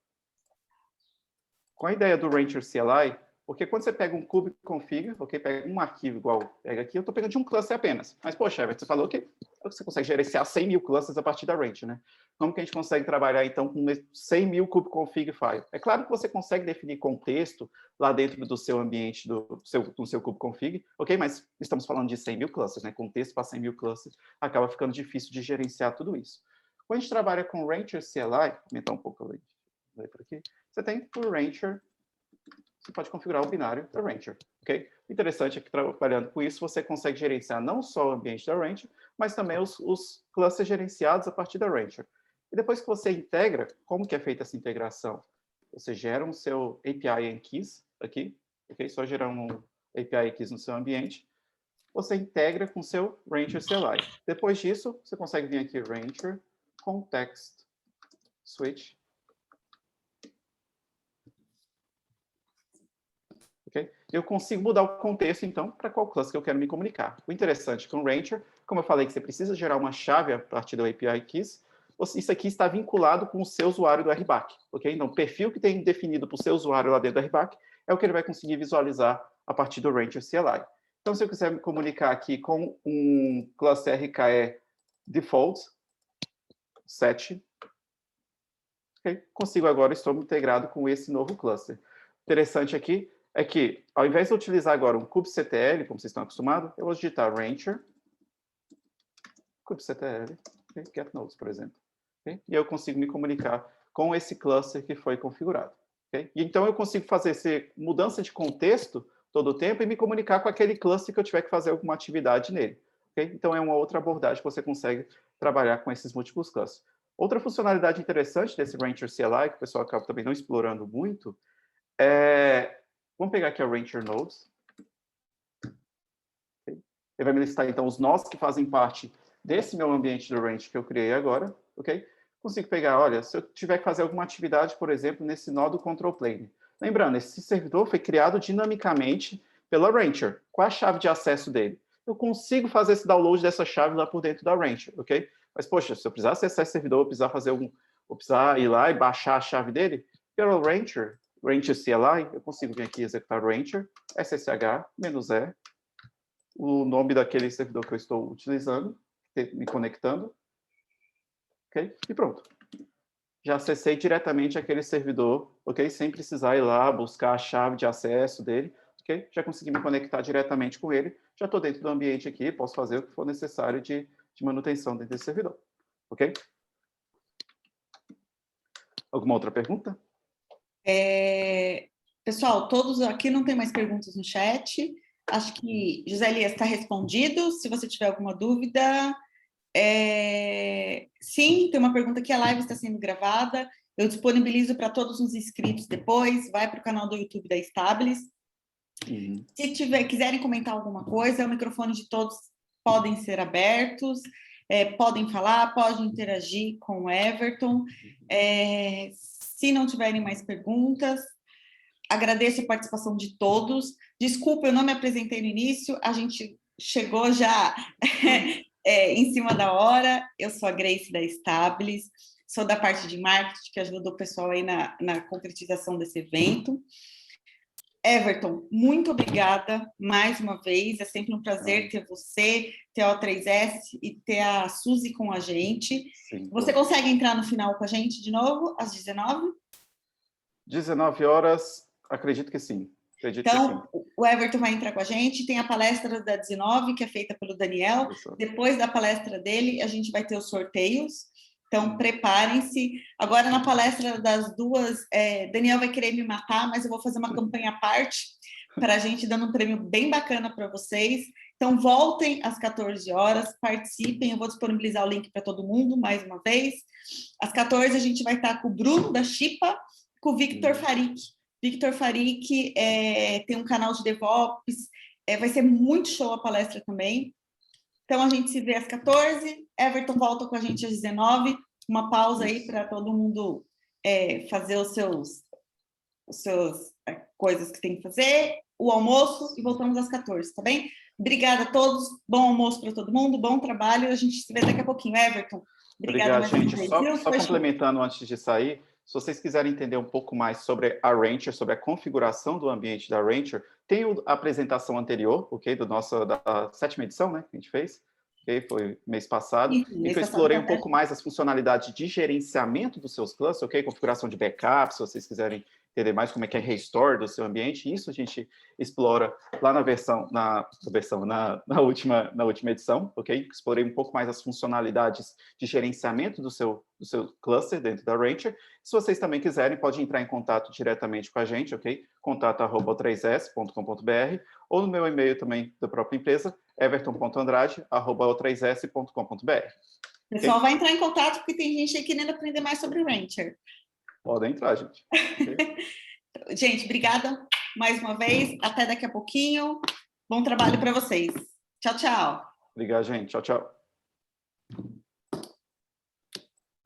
Com a ideia do Rancher CLI, porque quando você pega um kubeconfig, ok, pega um arquivo igual pega aqui, eu estou pegando de um cluster apenas. Mas, poxa, Everton, você falou que você consegue gerenciar 100 mil clusters a partir da Rancher, né? Como que a gente consegue trabalhar, então, com 100 mil kubeconfig file? É claro que você consegue definir contexto lá dentro do seu ambiente, do seu kubeconfig, ok? Mas estamos falando de 100 mil clusters, né? Contexto para 100 mil clusters acaba ficando difícil de gerenciar tudo isso. Quando a gente trabalha com Rancher CLI, vou aumentar um pouco a lei por aqui, você tem por Rancher, você pode configurar o binário da Rancher, ok? O interessante é que trabalhando com isso, você consegue gerenciar não só o ambiente da Rancher, mas também os clusters gerenciados a partir da Rancher. E depois que você integra, como que é feita essa integração? Você gera um seu API em keys aqui, ok? Só gerar um API keys no seu ambiente. Você integra com o seu Rancher CLI. Depois disso, você consegue vir aqui Rancher Context Switch. Okay? Eu consigo mudar o contexto, então, para qual cluster que eu quero me comunicar. O interessante com o Rancher, como eu falei que você precisa gerar uma chave a partir do API Keys, isso aqui está vinculado com o seu usuário do RBAC. Okay? Então, o perfil que tem definido para o seu usuário lá dentro do RBAC é o que ele vai conseguir visualizar a partir do Rancher CLI. Então, se eu quiser me comunicar aqui com um cluster RKE default, 7, okay? Consigo agora, estou integrado com esse novo cluster. Interessante aqui é que, ao invés de utilizar agora um kubectl, como vocês estão acostumados, eu vou digitar Rancher, kubectl, okay, get nodes, por exemplo. Okay? E eu consigo me comunicar com esse cluster que foi configurado. Okay? E então eu consigo fazer essa mudança de contexto todo o tempo e me comunicar com aquele cluster que eu tiver que fazer alguma atividade nele. Okay? Então é uma outra abordagem que você consegue trabalhar com esses múltiplos clusters. Outra funcionalidade interessante desse Rancher CLI, que o pessoal acaba também não explorando muito, é Vamos pegar aqui a Rancher Nodes. Okay. Ele vai me listar, então, os nós que fazem parte desse meu ambiente do Rancher que eu criei agora. Ok? Consigo pegar, olha, se eu tiver que fazer alguma atividade, por exemplo, nesse nó do Control Plane. Lembrando, esse servidor foi criado dinamicamente pela Rancher. Qual é a chave de acesso dele? Eu consigo fazer esse download dessa chave lá por dentro da Rancher, ok? Mas, poxa, se eu precisar acessar esse servidor, eu precisar fazer eu precisar ir lá e baixar a chave dele, pela Rancher CLI, eu consigo vir aqui e executar Rancher, SSH-E, o nome daquele servidor que eu estou utilizando, me conectando, ok? E pronto. Já acessei diretamente aquele servidor, ok? Sem precisar ir lá buscar a chave de acesso dele, ok? Já consegui me conectar diretamente com ele, já estou dentro do ambiente aqui, posso fazer o que for necessário de manutenção dentro desse servidor, ok? Alguma outra pergunta? Pessoal, todos aqui não tem mais perguntas no chat. Acho que José Elias está respondido. Se você tiver alguma dúvida... Sim, tem uma pergunta aqui, a live está sendo gravada, eu disponibilizo para todos os inscritos depois, vai para o canal do YouTube da Stabilis. Se quiserem comentar alguma coisa, o microfone de todos podem ser abertos, podem falar, podem interagir com o Everton. Se não tiverem mais perguntas, agradeço a participação de todos. Desculpa, eu não me apresentei no início, a gente chegou já... em cima da hora. Eu sou a Grace da Stabilis, sou da parte de marketing, que ajudou o pessoal aí na concretização desse evento. Everton, muito obrigada mais uma vez, é sempre um prazer ter você, ter a O3S e ter a Suzy com a gente. Sim, você consegue entrar no final com a gente de novo, às 19? 19 horas, acredito que sim. Então, o Everton vai entrar com a gente, tem a palestra da 19, que é feita pelo Daniel. Depois da palestra dele, a gente vai ter os sorteios. Então, preparem-se. Agora, na palestra das duas, Daniel vai querer me matar, mas eu vou fazer uma campanha à parte para a gente, dando um prêmio bem bacana para vocês. Então, voltem às 14 horas, participem. Eu vou disponibilizar o link para todo mundo, mais uma vez. Às 14, a gente vai estar com o Bruno, da Chipa, com o Victor Farik. Victor Farik tem um canal de DevOps, vai ser muito show a palestra também. Então, a gente se vê às 14, Everton volta com a gente às 19, uma pausa aí para todo mundo fazer os seus coisas que tem que fazer, o almoço, e voltamos às 14, tá bem? Obrigada a todos, bom almoço para todo mundo, bom trabalho, a gente se vê daqui a pouquinho. Everton, obrigada. Obrigado, gente. Só complementando antes de sair, se vocês quiserem entender um pouco mais sobre a Rancher, sobre a configuração do ambiente da Rancher, tem a apresentação anterior, ok, da 7ª edição, né, que a gente fez, ok, foi mês passado, em que eu explorei um pouco mais as funcionalidades de gerenciamento dos seus clusters, ok, configuração de backup, se vocês quiserem entender mais como é que é restore do seu ambiente, isso a gente explora lá na última edição, ok? Explorei um pouco mais as funcionalidades de gerenciamento do seu cluster dentro da Rancher. Se vocês também quiserem, pode entrar em contato diretamente com a gente, ok? contato@o3s.com.br ou no meu e-mail também da própria empresa, everton.andrade@o3s.com.br. O pessoal vai entrar em contato porque tem gente aí querendo aprender mais sobre Rancher. Podem entrar, gente. Okay. Gente, obrigada mais uma vez. Até daqui a pouquinho. Bom trabalho para vocês. Tchau, tchau. Obrigado, gente. Tchau, tchau.